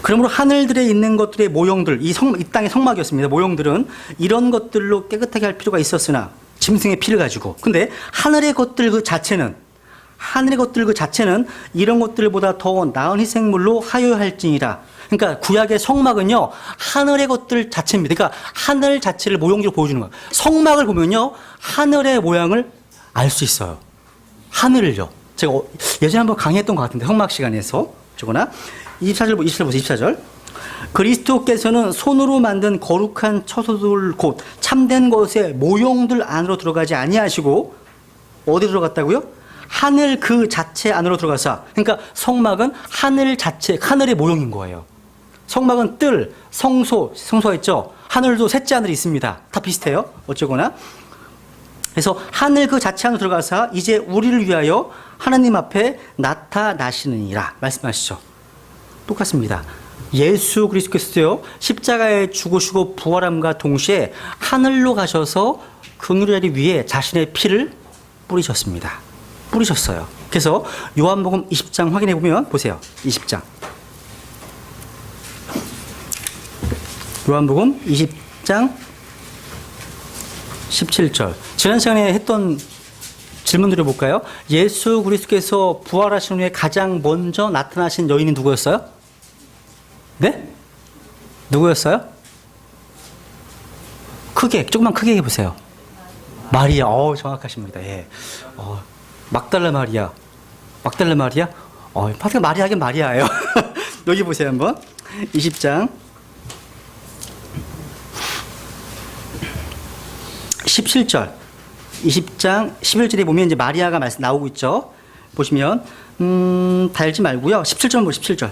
그러므로 하늘들에 있는 것들의 모형들, 이 땅의 성막이었습니다. 모형들은 이런 것들로 깨끗하게 할 필요가 있었으나 짐승의 피를 가지고. 근데 하늘의 것들 그 자체는 이런 것들보다 더 나은 희생물로 하여할지니라. 그러니까 구약의 성막은요, 하늘의 것들 자체입니다. 그러니까 하늘 자체를 모형적으로 보여주는 거예요. 성막을 보면요, 하늘의 모양을 알 수 있어요. 하늘을요. 제가 예전에 한번 강의했던 것 같은데, 성막 시간에서. 저거나 24절. 그리스도께서는 손으로 만든 거룩한 처소들 곧 참된 것의 모형들 안으로 들어가지 아니하시고 어디 들어갔다고요? 하늘 그 자체 안으로 들어가서. 그러니까 성막은 하늘 자체, 하늘의 모형인 거예요. 성막은 뜰, 성소가 있죠. 하늘도 셋째 하늘이 있습니다. 다 비슷해요. 어쩌거나. 그래서 하늘 그 자체 안으로 들어가서 이제 우리를 위하여 하나님 앞에 나타나시느니라 말씀하시죠. 똑같습니다. 예수 그리스도께서요, 십자가에 죽으시고 부활함과 동시에 하늘로 가셔서 긍휼의 자리 위에 자신의 피를 뿌리셨습니다. 뿌리셨어요. 그래서 요한복음 20장 확인해 보면 보세요. 20장. 요한복음 20장 17절. 지난 시간에 했던 질문 드려볼까요? 예수 그리스도께서 부활하신 후에 가장 먼저 나타나신 여인이 누구였어요? 네? 누구였어요? 조금만 크게 해보세요. 마리아. 정확하십니다. 예. 막달라 마리아. 마리아긴 마리아예요. 여기 보세요, 한번. 20장 17절. 20장 11절에 보면 이제 마리아가 나오고 있죠. 보시면 달지 말고요. 17절 보세요. 17절.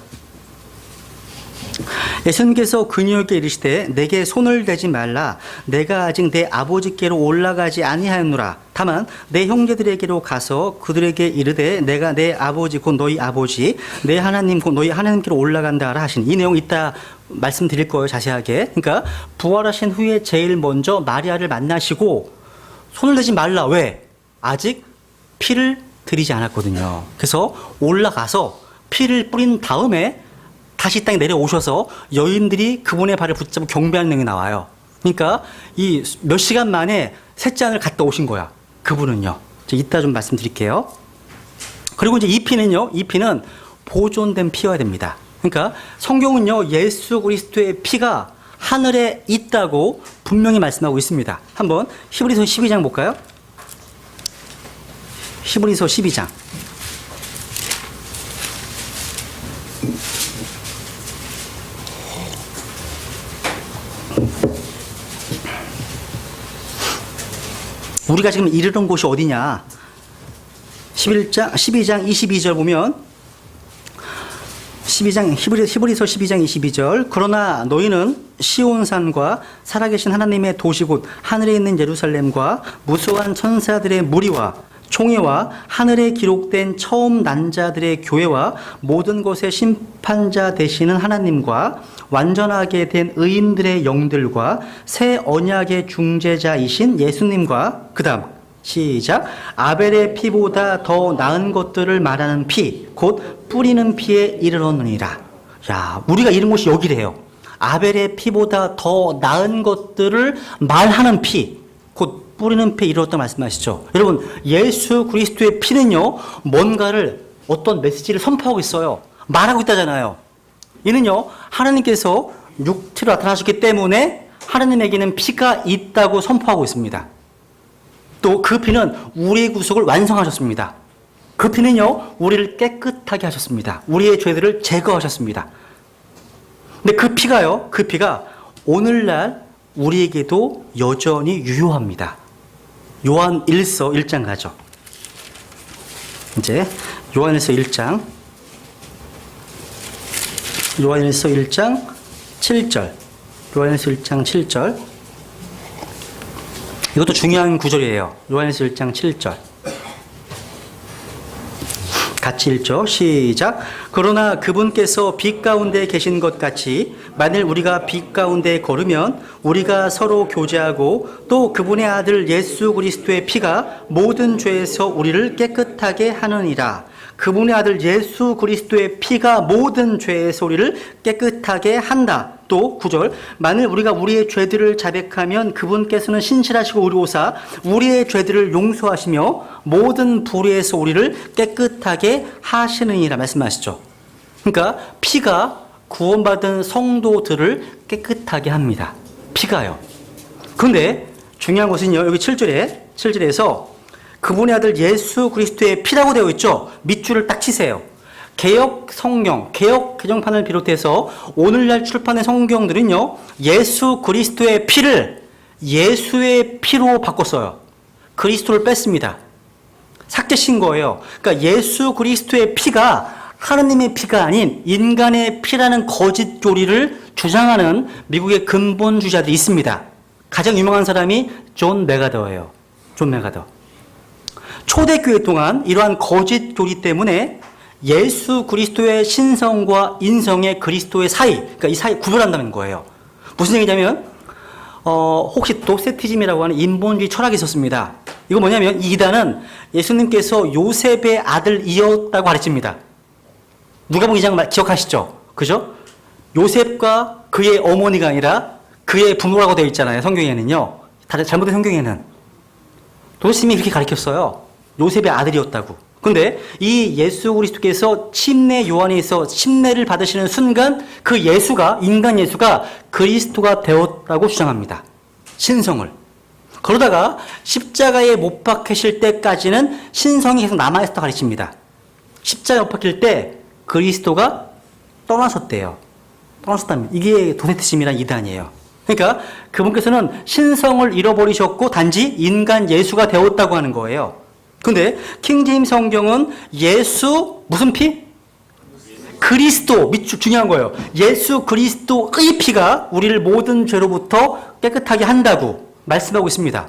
예수님께서 그녀에게 이르시되 내게 손을 대지 말라. 내가 아직 내 아버지께로 올라가지 아니하였노라. 다만 내 형제들에게로 가서 그들에게 이르되 내가 내 아버지 곧 너희 아버지 내 하나님 곧 너희 하나님께로 올라간다 하라 하시니, 이 내용 이따 말씀드릴 거예요, 자세하게. 그러니까 부활하신 후에 제일 먼저 마리아를 만나시고 손을 대지 말라. 왜? 아직 피를 들이지 않았거든요. 그래서 올라가서 피를 뿌린 다음에 다시 땅에 내려오셔서 여인들이 그분의 발을 붙잡고 경배하는 내용이 나와요. 그러니까 이 몇 시간 만에 셋째 안을 갔다 오신 거야, 그분은요. 이따 좀 말씀드릴게요. 그리고 이제 이 피는 보존된 피여야 됩니다. 그러니까 성경은요, 예수 그리스도의 피가 하늘에 있다고 분명히 말씀하고 있습니다. 한번 히브리서 12장 볼까요? 히브리서 12장. 우리가 지금 이르는 곳이 어디냐? 12장 22절 보면, 히브리서 12장 22절. 그러나 너희는 시온산과 살아계신 하나님의 도시 곧 하늘에 있는 예루살렘과 무수한 천사들의 무리와 총회와 하늘에 기록된 처음 난 자들의 교회와 모든 것의 심판자 되시는 하나님과 완전하게 된 의인들의 영들과 새 언약의 중재자이신 예수님과, 그 다음 시작. 아벨의 피보다 더 나은 것들을 말하는 피, 곧 뿌리는 피에 이르렀느니라. 야, 우리가 이른 곳이 여기래요. 아벨의 피보다 더 나은 것들을 말하는 피, 곧 뿌리는 피에 이르렀다 말씀하시죠. 여러분, 예수 그리스도의 피는요, 뭔가를, 어떤 메시지를 선포하고 있어요. 말하고 있다잖아요. 이는요, 하나님께서 육체로 나타나셨기 때문에 하나님에게는 피가 있다고 선포하고 있습니다. 또 그 피는 우리의 구속을 완성하셨습니다. 그 피는요, 우리를 깨끗하게 하셨습니다. 우리의 죄들을 제거하셨습니다. 근데 그 피가 오늘날 우리에게도 여전히 유효합니다. 요한 1서 1장 가죠. 이제 요한일서 1장 7절. 요한일서 1장 7절. 이것도 중요한 구절이에요. 요한일서 1장 7절. 같이 읽죠. 시작. 그러나 그분께서 빛 가운데 계신 것 같이 만일 우리가 빛 가운데 걸으면 우리가 서로 교제하고 또 그분의 아들 예수 그리스도의 피가 모든 죄에서 우리를 깨끗하게 하느니라. 그분의 아들 예수 그리스도의 피가 모든 죄에서 우리를 깨끗하게 한다. 또 9절. 만일 우리가 우리의 죄들을 자백하면 그분께서는 신실하시고 의로우사 우리의 죄들을 용서하시며 모든 불의에서 우리를 깨끗하게 하시느니라 말씀하시죠. 그러니까 피가 구원받은 성도들을 깨끗하게 합니다. 피가요. 그런데 중요한 것은요, 여기 7절에서 그분의 아들 예수 그리스도의 피라고 되어 있죠. 밑줄을 딱 치세요. 개역 성경, 개역 개정판을 비롯해서 오늘날 출판의 성경들은요, 예수 그리스도의 피를 예수의 피로 바꿨어요. 그리스도를 뺐습니다. 삭제신 거예요. 그러니까 예수 그리스도의 피가 하느님의 피가 아닌 인간의 피라는 거짓 교리를 주장하는 미국의 근본주의자들이 있습니다. 가장 유명한 사람이 존 메가더예요. 존 메가더. 초대교회 동안 이러한 거짓 교리 때문에 예수 그리스도의 신성과 인성의 그리스도의 사이, 그러니까 이 사이 구별한다는 거예요. 무슨 얘기냐면, 혹시 도세티즘이라고 하는 인본주의 철학이 있었습니다. 이거 뭐냐면, 이 이단은 예수님께서 요셉의 아들이었다고 가르칩니다. 누가복음 2장 기억하시죠? 그죠? 요셉과 그의 어머니가 아니라 그의 부모라고 되어 있잖아요. 성경에는요. 다들 잘못된 성경에는. 도시님이 그렇게 가르쳤어요. 요셉의 아들이었다고. 근데 이 예수 그리스도께서 침례 요한에서 침례를 받으시는 순간 그 예수가, 인간 예수가 그리스도가 되었다고 주장합니다. 신성을. 그러다가 십자가에 못 박히실 때까지는 신성이 계속 남아있었다 가르칩니다. 십자가에 못 박힐 때 그리스도가 떠나셨대요. 떠나셨답니다. 이게 도세트심이란 이단이에요. 그러니까 그분께서는 신성을 잃어버리셨고 단지 인간 예수가 되었다고 하는 거예요. 근데 킹제임스 성경은 예수 무슨 피? 그리스도. 중요한 거예요. 예수 그리스도의 피가 우리를 모든 죄로부터 깨끗하게 한다고 말씀하고 있습니다.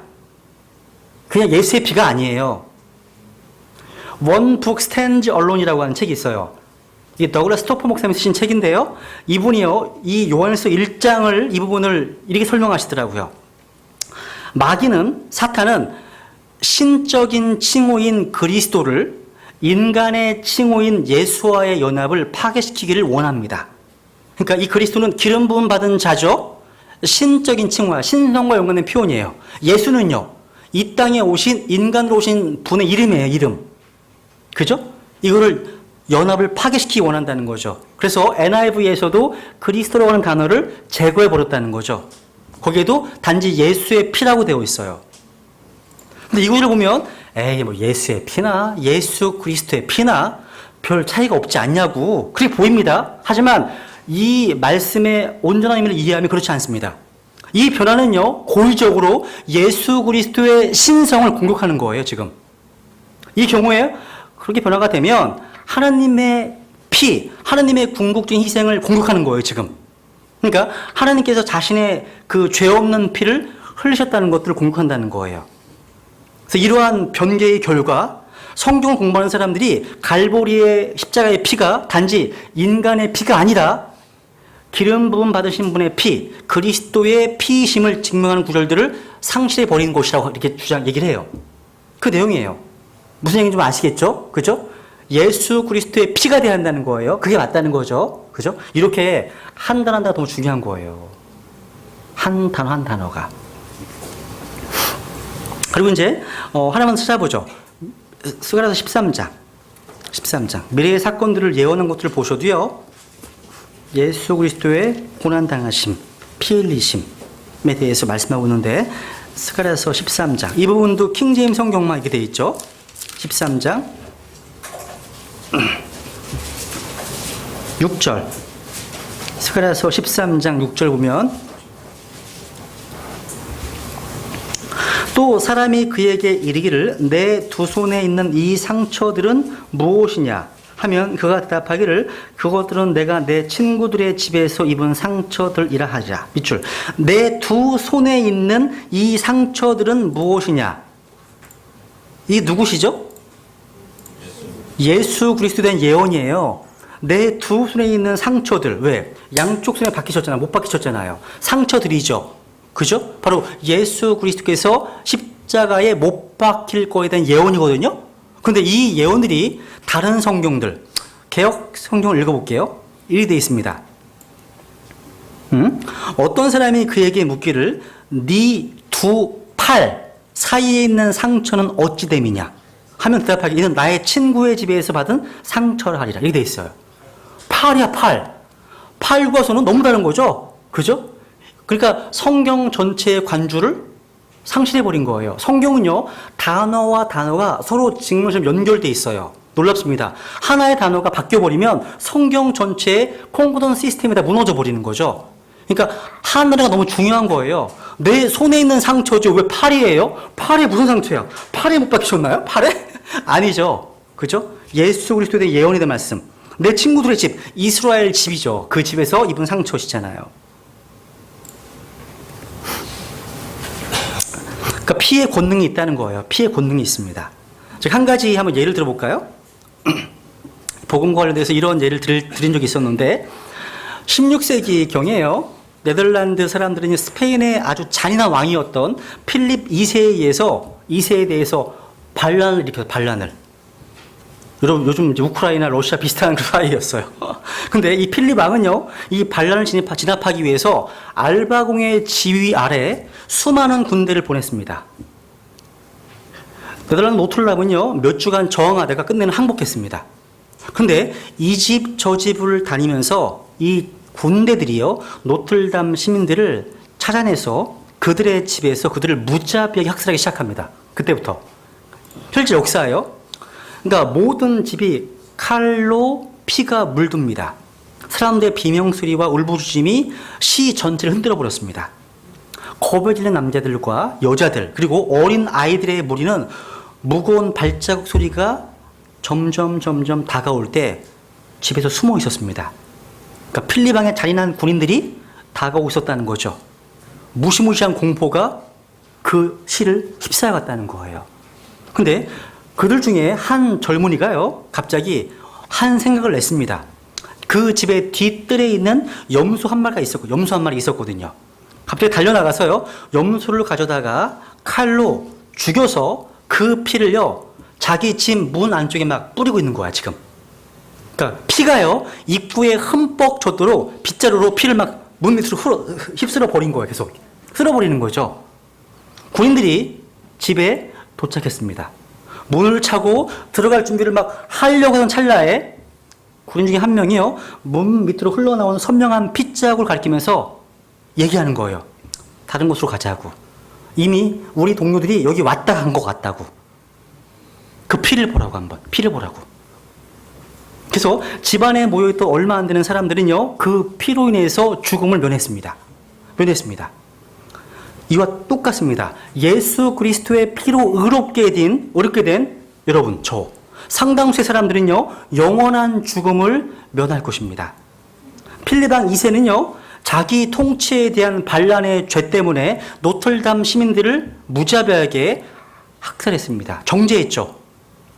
그냥 예수의 피가 아니에요. One Book Stands Alone이라고 하는 책이 있어요. 이게 더글라스 스토퍼 목사님이 쓰신 책인데요. 이분이요, 이 요한일서 1장을 이 부분을 이렇게 설명하시더라고요. 마귀는, 사탄은 신적인 칭호인 그리스도를 인간의 칭호인 예수와의 연합을 파괴시키기를 원합니다. 그러니까 이 그리스도는 기름 부음 받은 자죠. 신적인 칭호야. 신성과 연관된 표현이에요. 예수는요, 이 땅에 오신, 인간으로 오신 분의 이름이에요. 이름. 그죠? 이거를 연합을 파괴시키기 원한다는 거죠. 그래서 NIV에서도 그리스도라고 하는 단어를 제거해버렸다는 거죠. 거기에도 단지 예수의 피라고 되어 있어요. 근데 이거를 보면 에이 뭐 예수의 피나 예수 그리스도의 피나 별 차이가 없지 않냐고 그렇게 보입니다. 하지만 이 말씀의 온전한 의미를 이해하면 그렇지 않습니다. 이 변화는요, 고의적으로 예수 그리스도의 신성을 공격하는 거예요. 지금 이 경우에 그렇게 변화가 되면 하나님의 피, 하나님의 궁극적인 희생을 공격하는 거예요. 지금 그러니까 하나님께서 자신의 그 죄 없는 피를 흘리셨다는 것들을 공격한다는 거예요. 그래서 이러한 변개의 결과 성경을 공부하는 사람들이 갈보리의 십자가의 피가 단지 인간의 피가 아니라 기름 부음 받으신 분의 피, 그리스도의 피이심을 증명하는 구절들을 상실해 버리는 것이라고 이렇게 얘기를 해요. 그 내용이에요. 무슨 얘기인지 좀 아시겠죠? 그죠? 예수 그리스도의 피가 돼야 한다는 거예요. 그게 맞다는 거죠. 그죠? 이렇게 한 단어 한 단어가 너무 중요한 거예요. 한 단어 한 단어가. 그리고 이제 하나만 찾아보죠. 스가랴서 13장. 미래의 사건들을 예언한 것들을 보셔도요. 예수 그리스도의 고난당하심, 피 흘리심에 대해서 말씀하고 있는데 스가랴서 13장. 이 부분도 킹제임스 성경만 이렇게 되어 있죠. 13장 6절. 스가랴서 13장 6절 보면 또 사람이 그에게 이르기를 내 두 손에 있는 이 상처들은 무엇이냐 하면 그가 대답하기를 그것들은 내가 내 친구들의 집에서 입은 상처들이라 하자. 밑줄. 내 두 손에 있는 이 상처들은 무엇이냐? 이 누구시죠? 예수 그리스도에 대한 예언이에요. 내 두 손에 있는 상처들. 왜? 양쪽 손에 박히셨잖아요. 못 박히셨잖아요. 상처들이죠. 그죠? 바로 예수 그리스도께서 십자가에 못 박힐 거에 대한 예언이거든요. 그런데 이 예언들이 다른 성경들, 개역 성경을 읽어볼게요. 이렇게 되어 있습니다. 어떤 사람이 그에게 묻기를 네 두 팔 사이에 있는 상처는 어찌 됨이냐 하면 대답하기 이는 나의 친구의 집에서 받은 상처를 하리라. 이렇게 되어 있어요. 팔이야 팔. 팔과 손은 너무 다른 거죠. 그죠? 그러니까 성경 전체의 관주를 상실해버린 거예요. 성경은요, 단어와 단어가 서로 직무처럼 연결되어 있어요. 놀랍습니다. 하나의 단어가 바뀌어버리면 성경 전체의 콩고던 시스템이 다 무너져버리는 거죠. 그러니까 하나가 너무 중요한 거예요. 내 손에 있는 상처죠. 왜 팔이에요? 팔에 무슨 상처야? 팔에 못 박히셨나요? 팔에? 아니죠. 그죠? 예수 그리스도에 대한 예언에 대한 말씀. 내 친구들의 집, 이스라엘 집이죠. 그 집에서 입은 상처시잖아요. 그러니까 피의 권능이 있다는 거예요. 피의 권능이 있습니다. 제가 한 가지 한번 예를 들어볼까요? 복음과 관련돼서 이런 예를 드린 적이 있었는데 16세기경에요. 네덜란드 사람들은 스페인의 아주 잔인한 왕이었던 필립 2세에 의해서 2세에 대해서 반란을 일으켜서 반란을. 여러분 요즘 이제 우크라이나, 러시아 비슷한 그 사이였어요. 근데 이 필립 왕은요, 이 반란을 진압하기 위해서 알바공의 지휘 아래 수많은 군대를 보냈습니다. 네덜란드 노틀람은요, 몇 주간 저항하다가 끝내는 항복했습니다. 근데 이 집 저 집을 다니면서 이 군대들이요, 노틀담 시민들을 찾아내서 그들의 집에서 그들을 무자비하게 학살하기 시작합니다. 그때부터. 실제 역사예요. 그러니까 모든 집이 칼로 피가 물듭니다. 사람들의 비명소리와 울부짖음이 시 전체를 흔들어 버렸습니다. 겁에 질린 남자들과 여자들, 그리고 어린 아이들의 무리는 무거운 발자국 소리가 점점 다가올 때 집에서 숨어 있었습니다. 그러니까 필립 왕의 잔인한 군인들이 다가오고 있었다는 거죠. 무시무시한 공포가 그 시를 휩싸여갔다는 거예요. 근데 그들 중에 한 젊은이가요, 갑자기 한 생각을 냈습니다. 그 집의 뒤뜰에 있는 염소 한 마리가 있었거든요. 갑자기 달려나가서요, 염소를 가져다가 칼로 죽여서 그 피를요, 자기 집 문 안쪽에 막 뿌리고 있는 거야, 지금. 그러니까 피가요, 입구에 흠뻑 젖도록 빗자루로 피를 막 문 밑으로 휩쓸어 버린 거예요, 계속. 쓸어버리는 거죠. 군인들이 집에 도착했습니다. 문을 차고 들어갈 준비를 막 하려고 하던 찰나에 군인 중에 한 명이요, 문 밑으로 흘러나오는 선명한 핏자국을 가리키면서 얘기하는 거예요. 다른 곳으로 가자고. 이미 우리 동료들이 여기 왔다 간 것 같다고. 그 피를 보라고, 한번. 피를 보라고. 그래서 집안에 모여있던 얼마 안 되는 사람들은요, 그 피로 인해서 죽음을 면했습니다. 이와 똑같습니다. 예수 그리스도의 피로 의롭게 된 여러분, 저 상당수의 사람들은요, 영원한 죽음을 면할 것입니다. 필립 왕 2세는요, 자기 통치에 대한 반란의 죄 때문에 노틀담 시민들을 무자비하게 학살했습니다. 정죄했죠.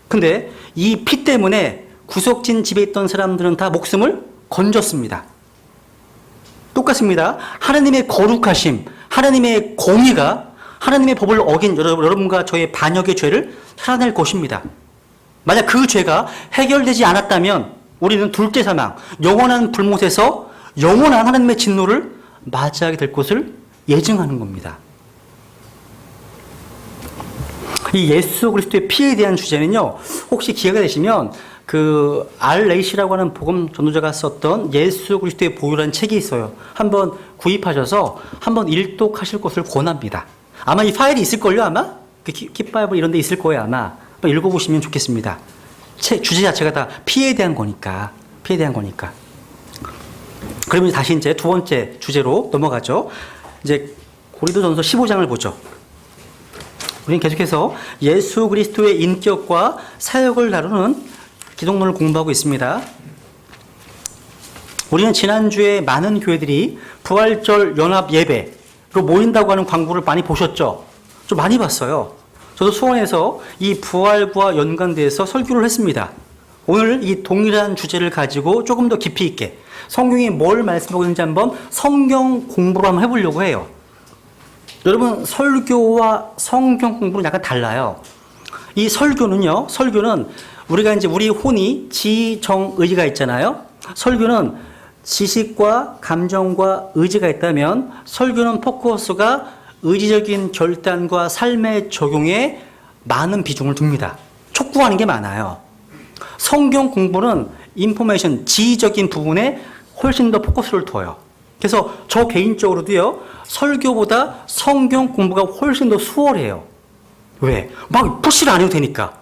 근데 이 피 때문에 구석진 집에 있던 사람들은 다 목숨을 건졌습니다. 똑같습니다. 하나님의 거룩하심, 하나님의 공의가 하나님의 법을 어긴 여러분과 저의 반역의 죄를 살아낼 것입니다. 만약 그 죄가 해결되지 않았다면 우리는 둘째 사망, 영원한 불못에서 영원한 하나님의 진노를 맞이하게 될 것을 예증하는 겁니다. 이 예수 그리스도의 피에 대한 주제는요, 혹시 기회가 되시면 그 R.레이시라고 하는 복음 전도자가 썼던 예수 그리스도의 보혈이라는 책이 있어요. 한번 구입하셔서 한번 일독하실 것을 권합니다. 아마 이 파일이 있을걸요, 아마? 그 kit바이블 이런 데 있을 거예요, 아마. 한번 읽어보시면 좋겠습니다. 주제 자체가 다 피에 대한 거니까. 그러면 다시 이제 두 번째 주제로 넘어가죠. 이제 고린도전서 15장을 보죠. 우리는 계속해서 예수 그리스도의 인격과 사역을 다루는 기독론을 공부하고 있습니다. 우리는 지난주에 많은 교회들이 부활절 연합 예배로 모인다고 하는 광고를 많이 보셨죠? 좀 많이 봤어요. 저도 수원에서 이 부활과 연관돼서 설교를 했습니다. 오늘 이 동일한 주제를 가지고 조금 더 깊이 있게 성경이 뭘 말씀하고 있는지 한번 성경 공부를 한번 해보려고 해요. 여러분, 설교와 성경 공부는 약간 달라요. 이 설교는 우리가 이제 우리 혼이 지정의가 있잖아요. 설교는 지식과 감정과 의지가 있다면 설교는 포커스가 의지적인 결단과 삶의 적용에 많은 비중을 둡니다. 촉구하는 게 많아요. 성경 공부는 인포메이션, 지적인 부분에 훨씬 더 포커스를 둬요. 그래서 저 개인적으로도요, 설교보다 성경 공부가 훨씬 더 수월해요. 왜? 막 푸시를 안 해도 되니까.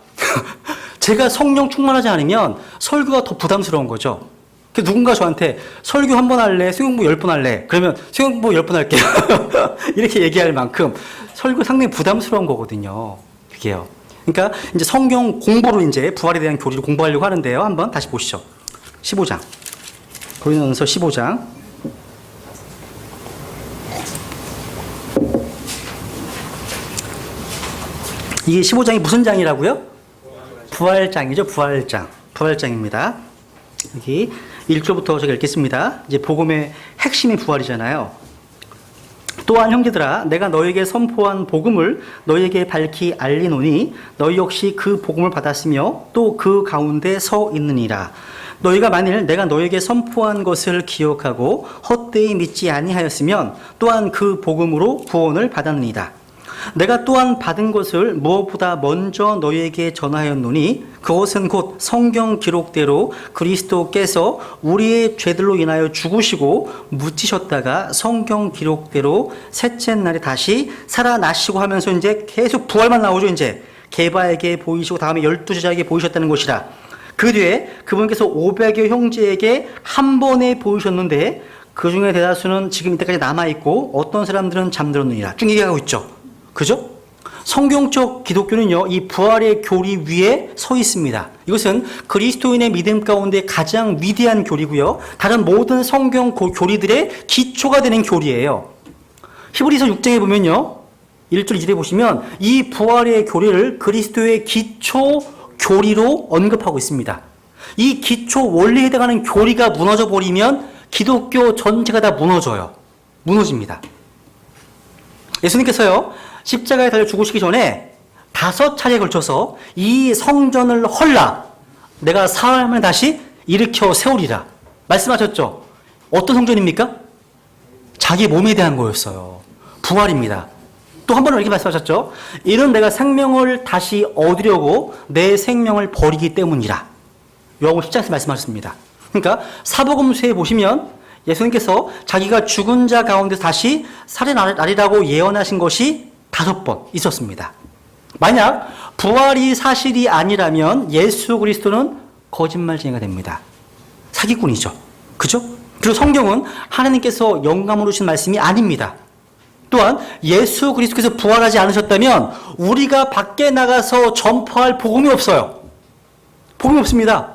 제가 성령 충만하지 않으면 설교가 더 부담스러운 거죠. 누군가 저한테 설교 한 번 할래? 수영부 10번 할래? 그러면 수영부 10번 할게요. 이렇게 얘기할 만큼 설교 상당히 부담스러운 거거든요. 그게요. 그러니까 이제 성경 공부로 이제 부활에 대한 교리를 공부하려고 하는데요. 한번 다시 보시죠. 15장. 고린도전서 15장. 이게 15장이 무슨 장이라고요? 부활장이죠. 부활장입니다. 여기 1절부터 제가 읽겠습니다. 이제 복음의 핵심이 부활이잖아요. 또한 형제들아 내가 너에게 선포한 복음을 너희에게 밝히 알리노니 너희 역시 그 복음을 받았으며 또 그 가운데 서 있느니라. 너희가 만일 내가 너에게 선포한 것을 기억하고 헛되이 믿지 아니하였으면 또한 그 복음으로 구원을 받았느니라. 내가 또한 받은 것을 무엇보다 먼저 너희에게 전하였노니 그것은 곧 성경 기록대로 그리스도께서 우리의 죄들로 인하여 죽으시고 묻히셨다가 성경 기록대로 셋째 날에 다시 살아나시고 하면서 이제 계속 부활만 나오죠. 이제 게바에게 보이시고 다음에 12제자에게 보이셨다는 것이라. 그 뒤에 그분께서 500여 형제에게 한 번에 보이셨는데 그 중에 대다수는 지금 이때까지 남아있고 어떤 사람들은 잠들었느니라. 쭉 얘기하고 있죠. 그죠? 성경적 기독교는요, 이 부활의 교리 위에 서 있습니다. 이것은 그리스도인의 믿음 가운데 가장 위대한 교리고요. 다른 모든 성경 교리들의 기초가 되는 교리예요. 히브리서 6장에 보면요, 1절 2절에 보시면 이 부활의 교리를 그리스도의 기초 교리로 언급하고 있습니다. 이 기초 원리에 해당하는 교리가 무너져 버리면 기독교 전체가 다 무너져요. 무너집니다. 예수님께서요, 십자가에 달려 죽으시기 전에 5차례에 걸쳐서 이 성전을 헐라 내가 사흘 만에 다시 일으켜 세우리라 말씀하셨죠. 어떤 성전입니까? 자기 몸에 대한 거였어요. 부활입니다. 또 한 번은 이렇게 말씀하셨죠. 이는 내가 생명을 다시 얻으려고 내 생명을 버리기 때문이라. 요한복음 10장에서 말씀하셨습니다. 그러니까 사복음서에 보시면 예수님께서 자기가 죽은 자 가운데서 다시 살아나리라고 예언하신 것이 5번 있었습니다. 만약 부활이 사실이 아니라면 예수 그리스도는 거짓말쟁이가 됩니다. 사기꾼이죠. 그죠? 그리고 성경은 하나님께서 영감으로 주신 말씀이 아닙니다. 또한 예수 그리스도께서 부활하지 않으셨다면 우리가 밖에 나가서 전파할 복음이 없어요. 복음이 없습니다.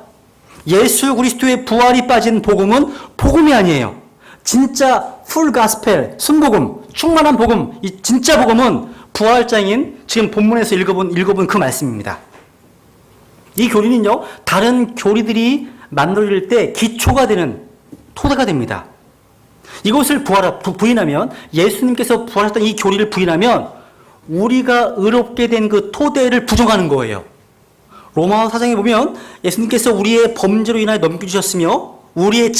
예수 그리스도의 부활이 빠진 복음은 복음이 아니에요. 진짜 풀 가스펠, 순복음, 충만한 복음, 이 진짜 복음은 부활장인 지금 본문에서 읽어본 그 말씀입니다. 이 교리는요, 다른 교리들이 만들어질 때 기초가 되는 토대가 됩니다. 이것을 부인하면, 예수님께서 부활했던 이 교리를 부인하면 우리가 의롭게 된 그 토대를 부정하는 거예요. 로마서 4장에 보면 예수님께서 우리의 범죄로 인하여 넘겨주셨으며 우리의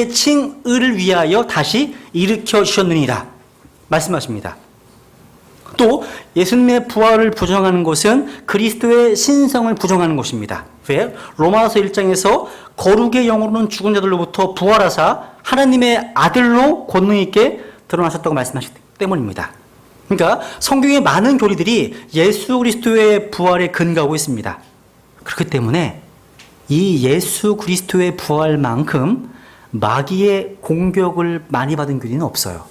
칭의를 위하여 다시 일으켜 주셨느니라 말씀하십니다. 또 예수님의 부활을 부정하는 것은 그리스도의 신성을 부정하는 것입니다. 왜? 로마서 1장에서 거룩의 영으로는 죽은 자들로부터 부활하사 하나님의 아들로 권능 있게 드러나셨다고 말씀하셨기 때문입니다. 그러니까 성경의 많은 교리들이 예수 그리스도의 부활에 근거하고 있습니다. 그렇기 때문에 이 예수 그리스도의 부활만큼 마귀의 공격을 많이 받은 교리는 없어요.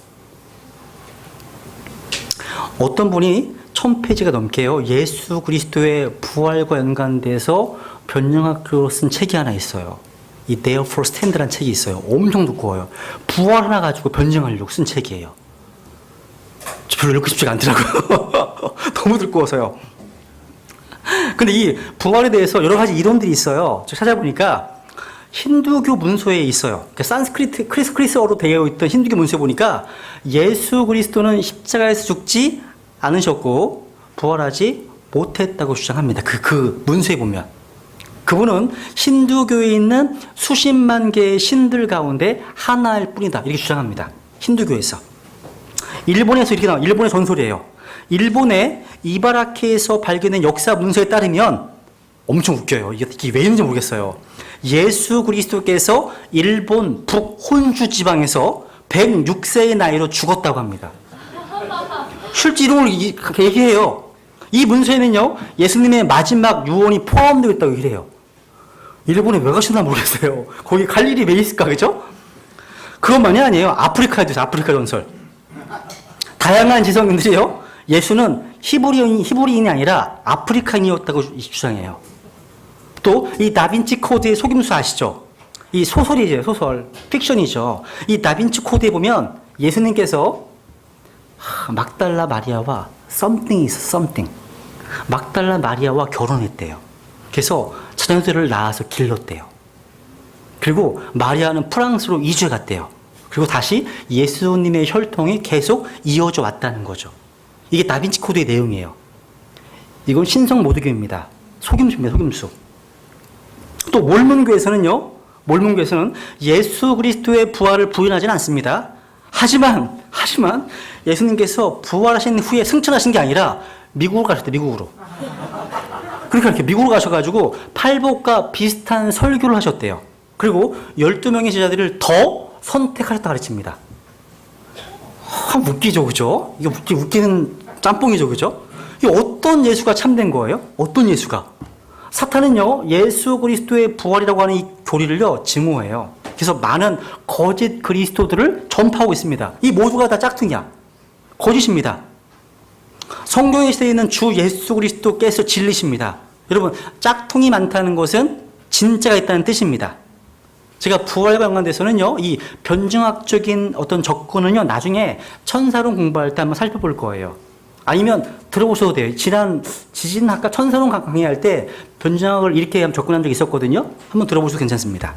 어떤 분이 1000페이지가 넘게요, 예수 그리스도의 부활과 연관돼서 변형학교로 쓴 책이 하나 있어요. 이 Therefore Stand라는 책이 있어요. 엄청 두꺼워요. 부활 하나 가지고 변증하려고 쓴 책이에요. 별로 읽고 싶지가 않더라고요. 너무 두꺼워서요. 근데 이 부활에 대해서 여러 가지 이론들이 있어요. 저 찾아보니까 힌두교 문서에 있어요. 산스크리트, 크리스어로 되어 있던 힌두교 문서에 보니까 예수 그리스도는 십자가에서 죽지 않으셨고 부활하지 못했다고 주장합니다. 그 문서에 보면. 그분은 힌두교에 있는 수십만 개의 신들 가운데 하나일 뿐이다. 이렇게 주장합니다. 힌두교에서. 일본에서 이렇게 나와요. 일본의 전설이에요. 일본의 이바라키에서 발견된 역사 문서에 따르면 엄청 웃겨요. 이게 왜 있는지 모르겠어요. 예수 그리스도께서 일본 북혼주 지방에서 106세의 나이로 죽었다고 합니다. 실제 이런 걸 얘기해요. 이 문서에는요, 예수님의 마지막 유언이 포함되어 있다고 얘기해요. 일본에 왜 가셨나 모르겠어요. 거기 갈 일이 왜 있을까, 그죠? 그것만이 아니에요. 아프리카에도 있어요. 아프리카 전설. 다양한 지성인들이요, 예수는 히브리인이 아니라 아프리카인이었다고 주장해요. 또 이 다빈치 코드의 속임수 아시죠? 이 소설이죠. 소설. 픽션이죠. 이 다빈치 코드에 보면 예수님께서 막달라 마리아와 something. 막달라 마리아와 결혼했대요. 그래서 자녀들을 낳아서 길렀대요. 그리고 마리아는 프랑스로 이주해 갔대요. 그리고 다시 예수님의 혈통이 계속 이어져 왔다는 거죠. 이게 다빈치 코드의 내용이에요. 이건 신성 모두교입니다. 속임수입니다. 속임수. 또 몰몬교에서는요. 몰몬교에서는 예수 그리스도의 부활을 부인하지는 않습니다. 하지만 예수님께서 부활하신 후에 승천하신 게 아니라 미국으로 가셨대요. 미국으로. 그러니까 이렇게 미국으로 가셔가지고 팔복과 비슷한 설교를 하셨대요. 그리고 12명의 제자들을 더 선택하셨다 가르칩니다. 웃기죠, 그죠? 이거 웃기는 짬뽕이죠, 그죠? 이게 어떤 예수가 참된 거예요? 어떤 예수가? 사탄은요, 예수 그리스도의 부활이라고 하는 이 교리를요, 증오해요. 그래서 많은 거짓 그리스도들을 전파하고 있습니다. 이 모두가 다 짝퉁이야. 거짓입니다. 성경에 쓰여 있는 주 예수 그리스도께서 진리십니다. 여러분, 짝퉁이 많다는 것은 진짜가 있다는 뜻입니다. 제가 부활과 연관돼서는요, 이 변증학적인 어떤 접근은요, 나중에 천사론 공부할 때 한번 살펴볼 거예요. 아니면 들어보셔도 돼요. 지진학과 천사론 강의할 때 변증학을 이렇게 접근한 적이 있었거든요. 한번 들어보셔도 괜찮습니다.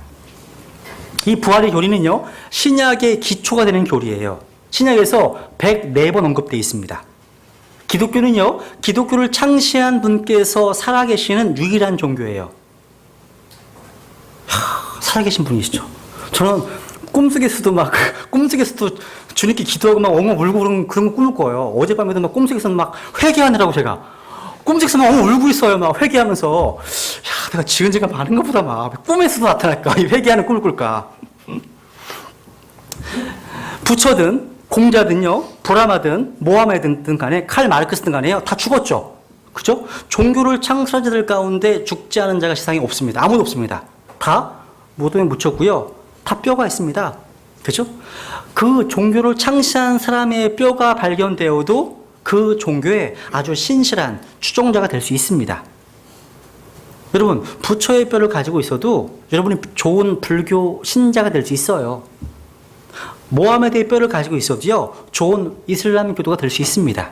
이 부활의 교리는요, 신약의 기초가 되는 교리예요. 신약에서 104번 언급되어 있습니다. 기독교는요, 기독교를 창시한 분께서 살아계시는 유일한 종교예요. 살아계신 분이시죠. 저는 꿈속에서도 주님께 기도하고 막 엉엉 울고 그런 거 꿈을 꿔요. 어젯밤에도 막 꿈속에서는 막 회개하느라고 제가 꿈속에서 막 엉엉 울고 있어요. 막 회개하면서 내가 지은 죄가 많은가 보다 막 꿈에서도 나타날까? 이 회개하는 꿈을 꿀까? 부처든 공자든요, 브라마든 모하메든 간에 칼 마르크스든 간에요, 다 죽었죠. 그죠? 종교를 창설한 자들 가운데 죽지 않은 자가 세상에 없습니다. 아무도 없습니다. 다 무덤에 묻혔고요. 다 뼈가 있습니다. 그죠? 그 종교를 창시한 사람의 뼈가 발견되어도 그 종교에 아주 신실한 추종자가 될 수 있습니다. 여러분, 부처의 뼈를 가지고 있어도 여러분이 좋은 불교 신자가 될 수 있어요. 모하메드의 뼈를 가지고 있어도요, 좋은 이슬람 교도가 될 수 있습니다.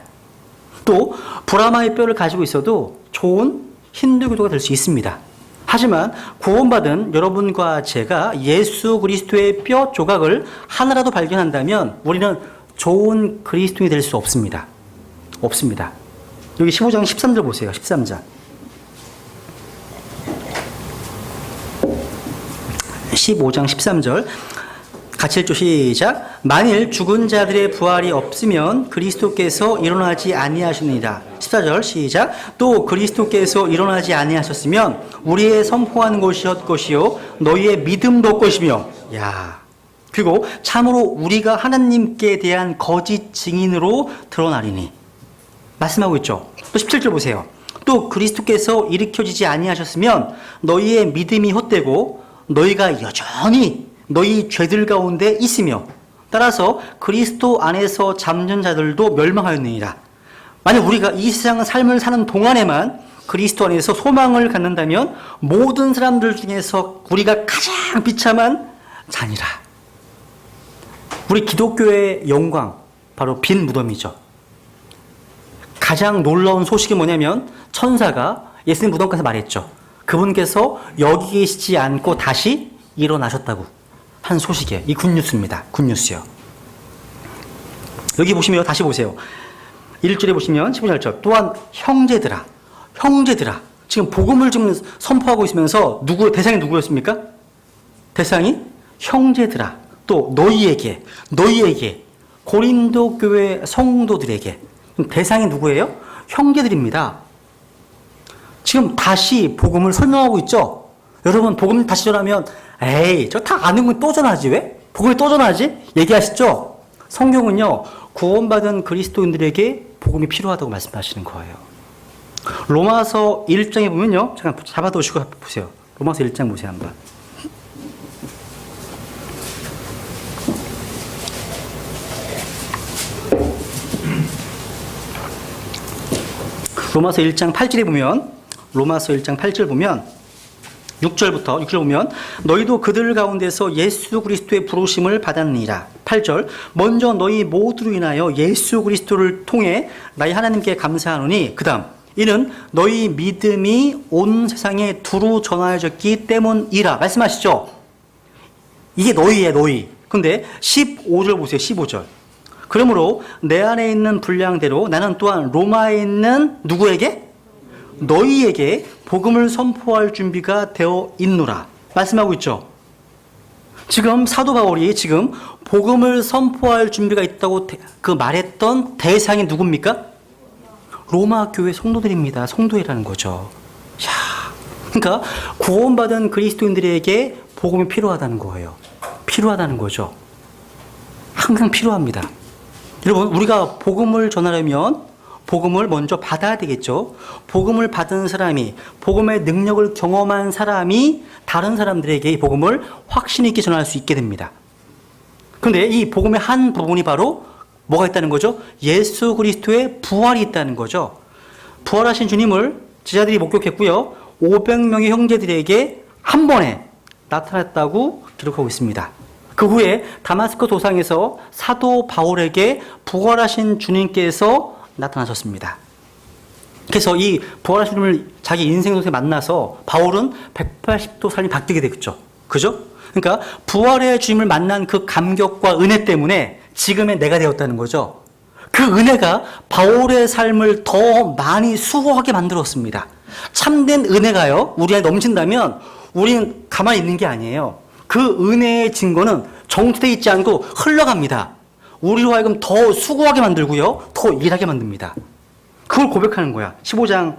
또 브라마의 뼈를 가지고 있어도 좋은 힌두 교도가 될 수 있습니다. 하지만 구원받은 여러분과 제가 예수 그리스도의 뼈 조각을 하나라도 발견한다면 우리는 좋은 그리스도인이 될 수 없습니다. 없습니다. 여기 15장 13절 보세요. 13장. 15장 13절. 같이 읽죠. 시작. 만일 죽은 자들의 부활이 없으면 그리스도께서 일어나지 아니하시느니라. 14절 시작. 또 그리스도께서 일어나지 아니하셨으면 우리의 선포하는 것이요 너희의 믿음도 없것이며. 야. 그리고 참으로 우리가 하나님께 대한 거짓 증인으로 드러나리니. 말씀하고 있죠. 또 17절 보세요. 또 그리스도께서 일으켜지지 아니하셨으면 너희의 믿음이 헛되고 너희가 여전히 너희 죄들 가운데 있으며 따라서 그리스도 안에서 잠든 자들도 멸망하였느니라. 만약 우리가 이 세상 삶을 사는 동안에만 그리스도 안에서 소망을 갖는다면 모든 사람들 중에서 우리가 가장 비참한 자니라. 우리 기독교의 영광, 바로 빈 무덤이죠. 가장 놀라운 소식이 뭐냐면 천사가 예수님 무덤 가서 말했죠. 그분께서 여기 계시지 않고 다시 일어나셨다고 한 소식이에요. 이 굿뉴스입니다. 굿뉴스요. 여기 보시면 다시 보세요. 1절에 보시면 15절 또한 형제들아. 지금 복음을 지금 선포하고 있으면서 대상이 누구였습니까? 대상이 형제들아. 또 너희에게 고린도 교회 성도들에게. 대상이 누구예요? 형제들입니다. 지금 다시 복음을 설명하고 있죠. 여러분, 복음 다시 전하면 에이, 저 다 아는 건 또 전하지 왜? 복음이 또 전하지? 얘기하시죠? 성경은요, 구원받은 그리스도인들에게 복음이 필요하다고 말씀하시는 거예요. 로마서 1장에 보면요, 잠깐 잡아두시고 보세요. 로마서 1장 보세요, 한번. 로마서 1장 8절에 보면, 로마서 1장 8절 보면 6절 보면 너희도 그들 가운데서 예수 그리스도의 부르심을 받았느니라. 8절 먼저 너희 모두로 인하여 예수 그리스도를 통해 나의 하나님께 감사하노니 그 다음 이는 너희 믿음이 온 세상에 두루 전하여졌기 때문이라. 말씀하시죠. 이게 너희예요. 너희. 근데 15절 보세요. 15절. 그러므로 내 안에 있는 분량대로 나는 또한 로마에 있는 누구에게? 너희에게 복음을 선포할 준비가 되어 있노라. 말씀하고 있죠. 지금 사도 바울이 지금 복음을 선포할 준비가 있다고 그 말했던 대상이 누굽니까? 로마 교회 성도들입니다. 성도회라는 거죠. 야, 그러니까 구원받은 그리스도인들에게 복음이 필요하다는 거예요. 필요하다는 거죠. 항상 필요합니다. 여러분, 우리가 복음을 전하려면 복음을 먼저 받아야 되겠죠. 복음을 받은 사람이, 복음의 능력을 경험한 사람이 다른 사람들에게 이 복음을 확신 있게 전할 수 있게 됩니다. 그런데 이 복음의 한 부분이 바로 뭐가 있다는 거죠? 예수 그리스도의 부활이 있다는 거죠. 부활하신 주님을 제자들이 목격했고요. 500명의 형제들에게 한 번에 나타났다고 기록하고 있습니다. 그 후에 다마스커 도상에서 사도 바울에게 부활하신 주님께서 나타나셨습니다. 그래서 이 부활하신 주님을 자기 인생 속에 만나서 바울은 180도 삶이 바뀌게 되겠죠. 그죠? 그러니까 부활의 주님을 만난 그 감격과 은혜 때문에 지금의 내가 되었다는 거죠. 그 은혜가 바울의 삶을 더 많이 수고하게 만들었습니다. 참된 은혜가요, 우리 안에 넘친다면 우리는 가만히 있는 게 아니에요. 그 은혜의 증거는 정체되어 있지 않고 흘러갑니다. 우리로 하여금 더 수고하게 만들고요, 더 일하게 만듭니다. 그걸 고백하는 거야. 15장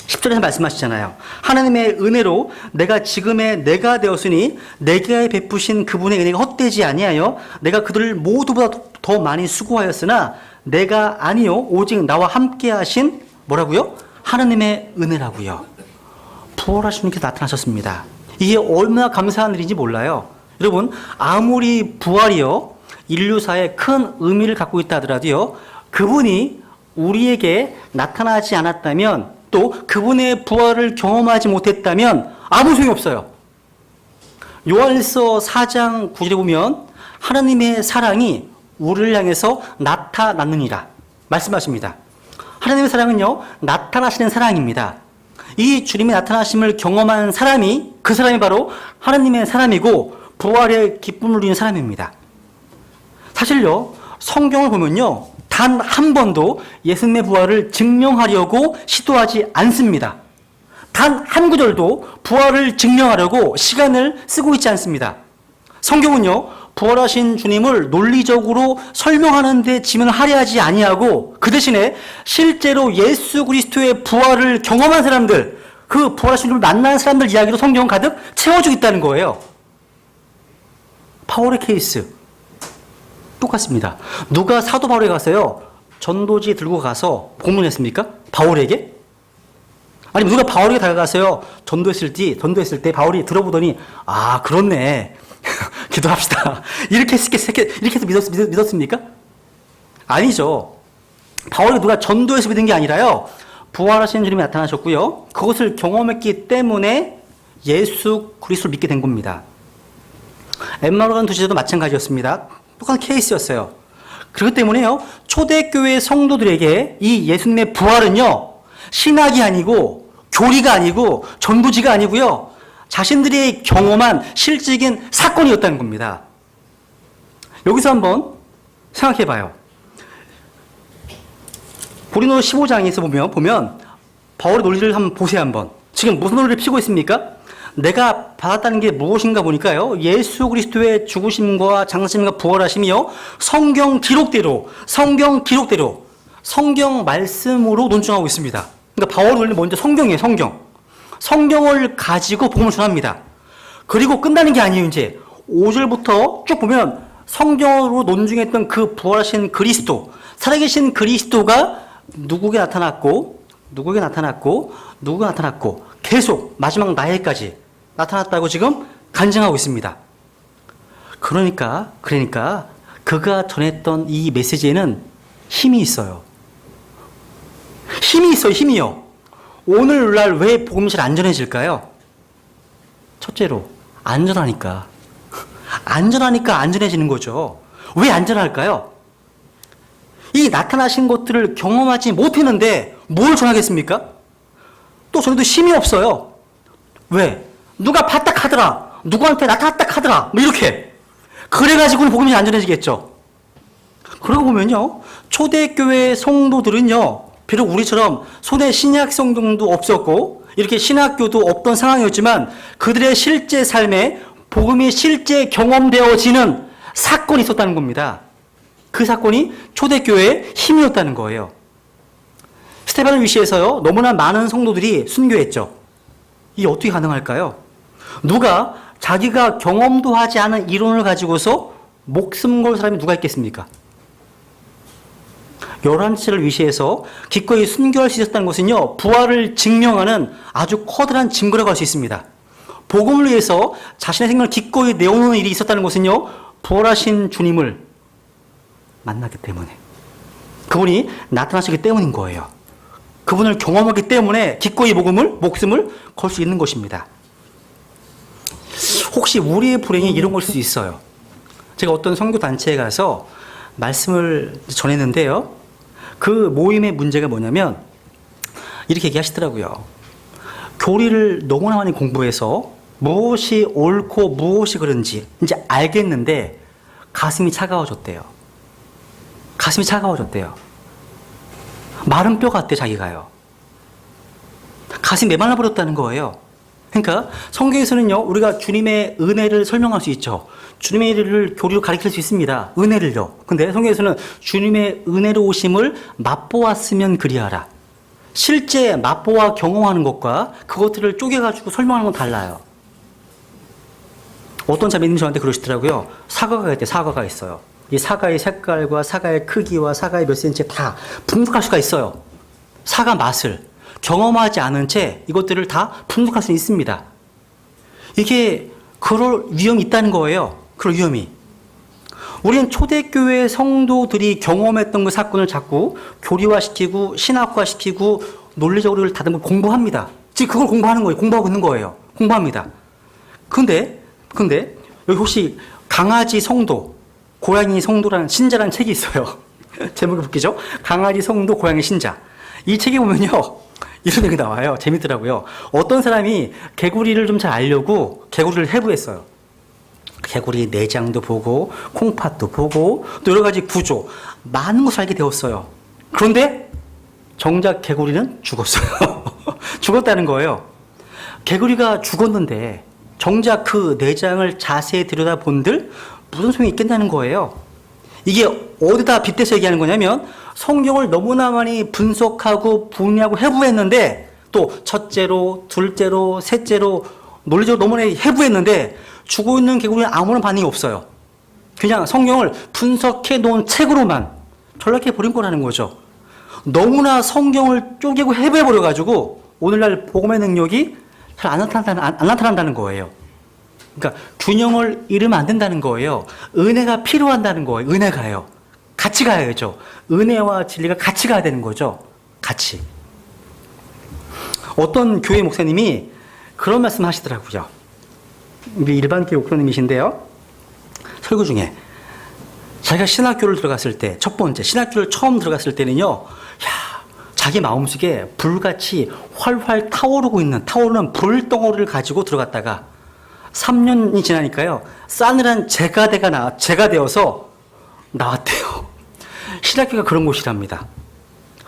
10절에서 말씀하시잖아요. 하나님의 은혜로 내가 지금의 내가 되었으니 내게 베푸신 그분의 은혜가 헛되지 아니하여 내가 그들을 모두보다 더 많이 수고하였으나 내가 아니요 오직 나와 함께 하신 뭐라고요? 하나님의 은혜라고요. 부활하신 주님께서 나타나셨습니다. 이게 얼마나 감사한 일인지 몰라요. 여러분, 아무리 부활이요 인류사에 큰 의미를 갖고 있다 하더라도요, 그분이 우리에게 나타나지 않았다면, 또 그분의 부활을 경험하지 못했다면 아무 소용이 없어요. 요한일서 4장 9절에 보면 하나님의 사랑이 우리를 향해서 나타났느니라 말씀하십니다. 하나님의 사랑은요, 나타나시는 사랑입니다. 이 주님의 나타나심을 경험한 사람이, 그 사람이 바로 하나님의 사람이고 부활의 기쁨을 누리는 사람입니다. 사실요, 성경을 보면요, 단 한 번도 예수님의 부활을 증명하려고 시도하지 않습니다. 단 한 구절도 부활을 증명하려고 시간을 쓰고 있지 않습니다. 성경은요, 부활하신 주님을 논리적으로 설명하는 데 지면을 할애하지 아니하고 그 대신에 실제로 예수 그리스도의 부활을 경험한 사람들, 그 부활하신 주님을 만난 사람들 이야기로 성경은 가득 채워주고 있다는 거예요. 바울의 케이스 똑같습니다. 누가 사도 바울에 가서요, 전도지 들고 가서 복문했습니까? 바울에게? 아니면 누가 바울에게 다가가서요, 전도했을 때 바울이 들어보더니, 아, 그렇네. 기도합시다. 이렇게 해서 믿었습니까? 아니죠. 바울이 누가 전도해서 믿은 게 아니라요, 부활하신 주님이 나타나셨고요, 그것을 경험했기 때문에 예수 그리스도를 믿게 된 겁니다. 엠마누엘 두지도 마찬가지였습니다. 똑같은 케이스였어요. 그렇기 때문에요, 초대교회 성도들에게 이 예수님의 부활은요, 신학이 아니고 교리가 아니고 전부지가 아니고요, 자신들이 경험한 실질적인 사건이었다는 겁니다. 여기서 한번 생각해 봐요. 고린도 15장에서 보면 바울의 논리를 한번 보세요. 한번 지금 무슨 논리를 피고 있습니까? 내가 받았다는 게 무엇인가 보니까요, 예수 그리스도의 죽으심과 장사심과 부활하심이요, 성경 기록대로 성경 말씀으로 논증하고 있습니다. 그러니까 바울의 논리는 먼저 성경이에요. 성경을 가지고 복음을 전합니다. 그리고 끝나는 게 아니에요. 이제 5절부터 쭉 보면 성경으로 논증했던 그 부활하신 그리스도, 살아계신 그리스도가 누구에게 나타났고 계속 마지막 나일까지 나타났다고 지금 간증하고 있습니다. 그러니까 그가 전했던 이 메시지에는 힘이 있어요. 힘이요. 오늘날 왜 복음이 잘 안 전해질까요? 첫째로 안전하니까 안전해지는 거죠. 왜 안전할까요? 이 나타나신 것들을 경험하지 못했는데 뭘 전하겠습니까? 또 전에도 힘이 없어요. 왜? 누가 봤다 하더라, 누구한테 나타났다 하더라, 뭐 이렇게 그래가지고는 복음이 안전해지겠죠. 그러고 보면요, 초대교회 성도들은요, 비록 우리처럼 손에 신약 성경도 없었고 이렇게 신학교도 없던 상황이었지만 그들의 실제 삶에 복음이 실제 경험되어지는 사건이 있었다는 겁니다. 그 사건이 초대교회의 힘이었다는 거예요. 스테반을 위시해서요, 너무나 많은 성도들이 순교했죠. 이게 어떻게 가능할까요? 누가 자기가 경험도 하지 않은 이론을 가지고서 목숨 걸 사람이 누가 있겠습니까? 11지를 위시해서 기꺼이 순교할 수 있었다는 것은요, 부활을 증명하는 아주 커다란 증거라고 할 수 있습니다. 복음을 위해서 자신의 생명을 기꺼이 내어놓는 일이 있었다는 것은요, 부활하신 주님을 만났기 때문에, 그분이 나타나셨기 때문인 거예요. 그분을 경험하기 때문에 기꺼이 목숨을 걸 수 있는 것입니다. 혹시 우리의 불행이 이런 걸 수도 있어요. 제가 어떤 선교단체에 가서 말씀을 전했는데요, 그 모임의 문제가 뭐냐면 이렇게 얘기하시더라고요. 교리를 너무나 많이 공부해서 무엇이 옳고 무엇이 그런지 이제 알겠는데 가슴이 차가워졌대요. 가슴이 차가워졌대요. 마른 뼈 같대, 자기가요. 가슴이 메말라 버렸다는 거예요. 그러니까 성경에서는요, 우리가 주님의 은혜를 설명할 수 있죠. 주님의 은혜를 교리로 가르칠 수 있습니다. 은혜를요. 근데 성경에서는 주님의 은혜로 오심을 맛보았으면 그리하라. 실제 맛보아 경험하는 것과 그것들을 쪼개가지고 설명하는 건 달라요. 어떤 자매님이 저한테 그러시더라고요. 사과가 있대, 사과가 있어요. 이 사과의 색깔과 사과의 크기와 사과의 몇 센치 다 분석할 수가 있어요. 사과 맛을 경험하지 않은 채 이것들을 다 분석할 수 있습니다. 이게 그럴 위험이 있다는 거예요. 그럴 위험이. 우리는 초대교회 성도들이 경험했던 그 사건을 자꾸 교리화시키고 신학화시키고 논리적으로 다듬고 공부합니다. 지금 그걸 공부하는 거예요. 공부하고 있는 거예요. 공부합니다. 근데 여기 혹시 강아지 성도, 고양이 성도라는 신자라는 책이 있어요. 제목이 웃기죠? 강아지 성도, 고양이 신자. 이 책에 보면요, 이런 얘기 나와요. 재밌더라고요. 어떤 사람이 개구리를 좀 잘 알려고 개구리를 해부했어요. 개구리 내장도 보고 콩팥도 보고 또 여러 가지 구조, 많은 것을 알게 되었어요. 그런데 정작 개구리는 죽었어요. 죽었다는 거예요. 개구리가 죽었는데 정작 그 내장을 자세히 들여다본들 무슨 소용이 있겠다는 거예요. 이게 어디다 빗대서 얘기하는 거냐면 성경을 너무나 많이 분석하고 분리하고 해부했는데 또 첫째로, 둘째로, 셋째로 논리적으로 너무나 해부했는데 죽어 있는 개구리는 아무런 반응이 없어요. 그냥 성경을 분석해 놓은 책으로만 전락해 버린 거라는 거죠. 너무나 성경을 쪼개고 해부해 버려가지고 오늘날 복음의 능력이 잘 안 나타난다는 거예요. 그러니까 균형을 잃으면 안 된다는 거예요. 은혜가 필요한다는 거예요. 은혜가요. 같이 가야죠. 은혜와 진리가 같이 가야 되는 거죠. 같이. 어떤 교회 목사님이 그런 말씀 하시더라고요. 일반 교회 목사님이신데요. 설교 중에 자기가 신학교를 들어갔을 때, 첫 번째 신학교를 처음 들어갔을 때는요, 자기 마음속에 불같이 활활 타오르는 불덩어리를 가지고 들어갔다가 3년이 지나니까요, 싸늘한 재가 되어서 나왔대요. 신학교가 그런 곳이랍니다.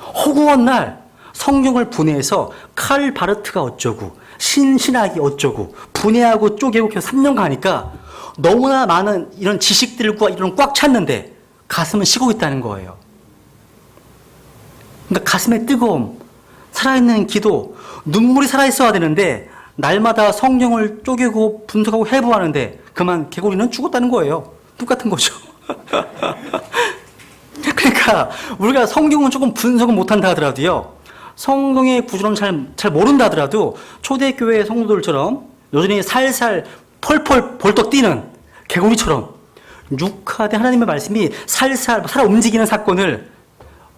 허구한 날 성경을 분해해서 칼 바르트가 어쩌고 신신학이 어쩌고 분해하고 쪼개고 계속 3년 가니까 너무나 많은 이런 지식들과 이런 꽉 찼는데 가슴은 식고 있다는 거예요. 그러니까 가슴의 뜨거움, 살아있는 기도, 눈물이 살아있어야 되는데 날마다 성경을 쪼개고 분석하고 해부하는데 그만 개구리는 죽었다는 거예요. 똑같은 거죠. 그러니까 우리가 성경은 조금 분석은 못한다 하더라도요, 성경의 구조는 잘 모른다 하더라도 초대교회 성도들처럼 여전히 살살 펄펄 벌떡 뛰는 개구리처럼 육화된 하나님의 말씀이 살살 살아 움직이는 사건을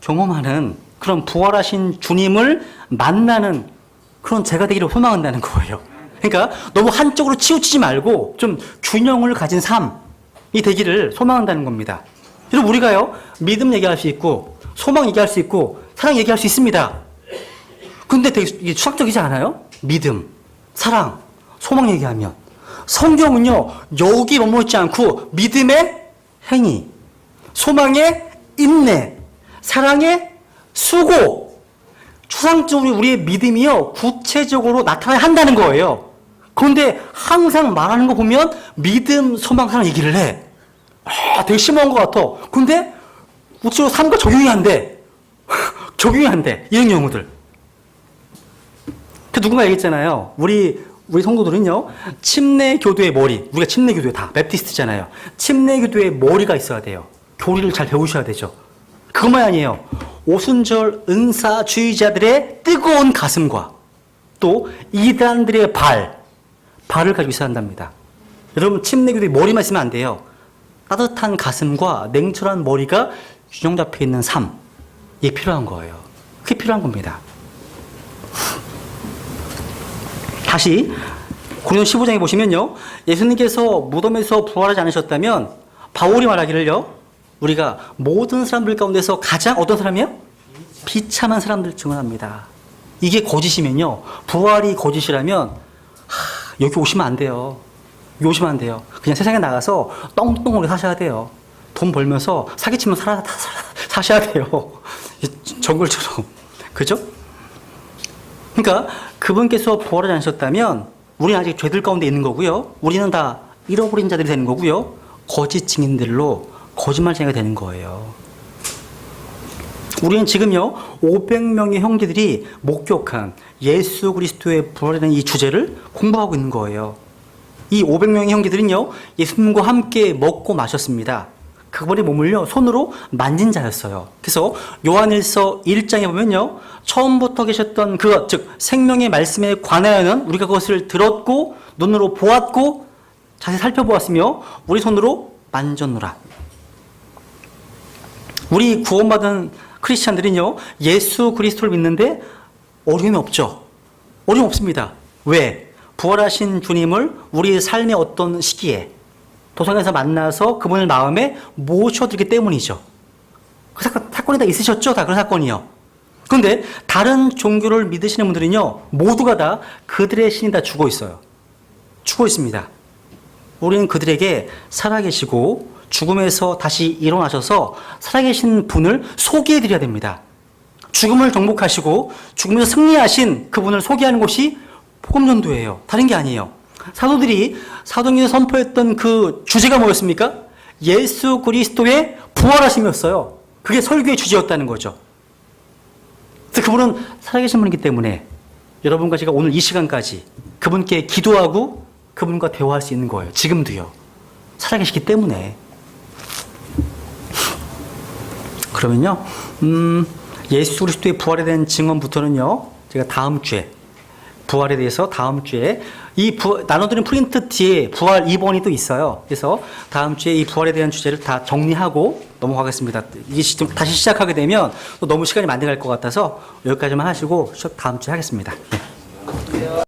경험하는 그런 부활하신 주님을 만나는 그런 제가 되기를 소망한다는 거예요. 그러니까 너무 한쪽으로 치우치지 말고 좀 균형을 가진 삶이 되기를 소망한다는 겁니다. 그래서 우리가요, 믿음 얘기할 수 있고 소망 얘기할 수 있고 사랑 얘기할 수 있습니다. 근데 되게 이게 추상적이지 않아요? 믿음, 사랑, 소망 얘기하면 성경은요, 여기 머무르지 않고 믿음의 행위, 소망의 인내, 사랑의 수고, 추상적으로 우리의 믿음이요, 구체적으로 나타나야 한다는 거예요. 그런데 항상 말하는 거 보면 믿음, 소망, 사랑 얘기를 해. 되게 심오한 것 같아. 근데 구체적으로 삶과 적용이 안 돼. 적용이 안 돼. 이런 경우들. 누군가 얘기했잖아요. 우리 성도들은요, 침례교도의 머리, 우리가 침례교도에 다 맵티스트잖아요. 침례교도의 머리가 있어야 돼요. 교리를 잘 배우셔야 되죠. 그것만 아니에요. 오순절 은사주의자들의 뜨거운 가슴과 또 이단들의 발을 가지고 있어야 한답니다. 여러분, 침례교도의 머리만 있으면 안 돼요. 따뜻한 가슴과 냉철한 머리가 균형 잡혀 있는 삶, 이게 필요한 거예요. 그게 필요한 겁니다. 다시 고린도서 15장에 보시면요, 예수님께서 무덤에서 부활하지 않으셨다면 바울이 말하기를요, 우리가 모든 사람들 가운데서 가장 어떤 사람이에요? 비참한 사람들 증언합니다. 이게 거짓이면요, 부활이 거짓이라면 여기 오시면 안 돼요. 여기 오시면 안 돼요. 그냥 세상에 나가서 똥똥하게 사셔야 돼요. 돈 벌면서 사기치면 사셔야 돼요. 정글처럼. 그죠? 그러니까 그분께서 부활하지 않으셨다면 우리는 아직 죄들 가운데 있는 거고요. 우리는 다 잃어버린 자들이 되는 거고요. 거짓 증인들로 거짓말쟁이가 되는 거예요. 우리는 지금요, 500명의 형제들이 목격한 예수 그리스도의 부활이라는 이 주제를 공부하고 있는 거예요. 이 500명의 형제들은요, 예수님과 함께 먹고 마셨습니다. 그분의 몸을요, 손으로 만진 자였어요. 그래서 요한일서 1장에 보면요, 처음부터 계셨던 그것, 즉 생명의 말씀에 관하여는 우리가 그것을 들었고 눈으로 보았고 자세히 살펴보았으며 우리 손으로 만졌노라. 우리 구원받은 크리스찬들은요, 예수 그리스도를 믿는데 어려움이 없죠. 어려움 없습니다. 왜? 부활하신 주님을 우리의 삶의 어떤 시기에 도성에서 만나서 그분을 마음에 모셔두기 때문이죠. 그 사건이 다 있으셨죠? 다 그런 사건이요. 그런데 다른 종교를 믿으시는 분들은요, 모두가 다 그들의 신이 다 죽어 있어요. 죽어 있습니다. 우리는 그들에게 살아계시고 죽음에서 다시 일어나셔서 살아계신 분을 소개해드려야 됩니다. 죽음을 정복하시고 죽음에서 승리하신 그분을 소개하는 것이 복음전도예요. 다른 게 아니에요. 사도들이 사도행전에 선포했던 그 주제가 뭐였습니까? 예수 그리스도의 부활하심이었어요. 그게 설교의 주제였다는 거죠. 그래서 그분은 살아계신 분이기 때문에 여러분과 제가 오늘 이 시간까지 그분께 기도하고 그분과 대화할 수 있는 거예요. 지금도요. 살아계시기 때문에. 그러면요, 예수 그리스도의 부활에 대한 증언부터는요, 제가 다음 주에 부활에 대해서 다음 주에 이 나눠드린 프린트 뒤에 부활 2번이 또 있어요. 그래서 다음 주에 이 부활에 대한 주제를 다 정리하고 넘어가겠습니다. 이게 다시 시작하게 되면 또 너무 시간이 많이 갈 것 같아서 여기까지만 하시고 다음 주에 하겠습니다. 네.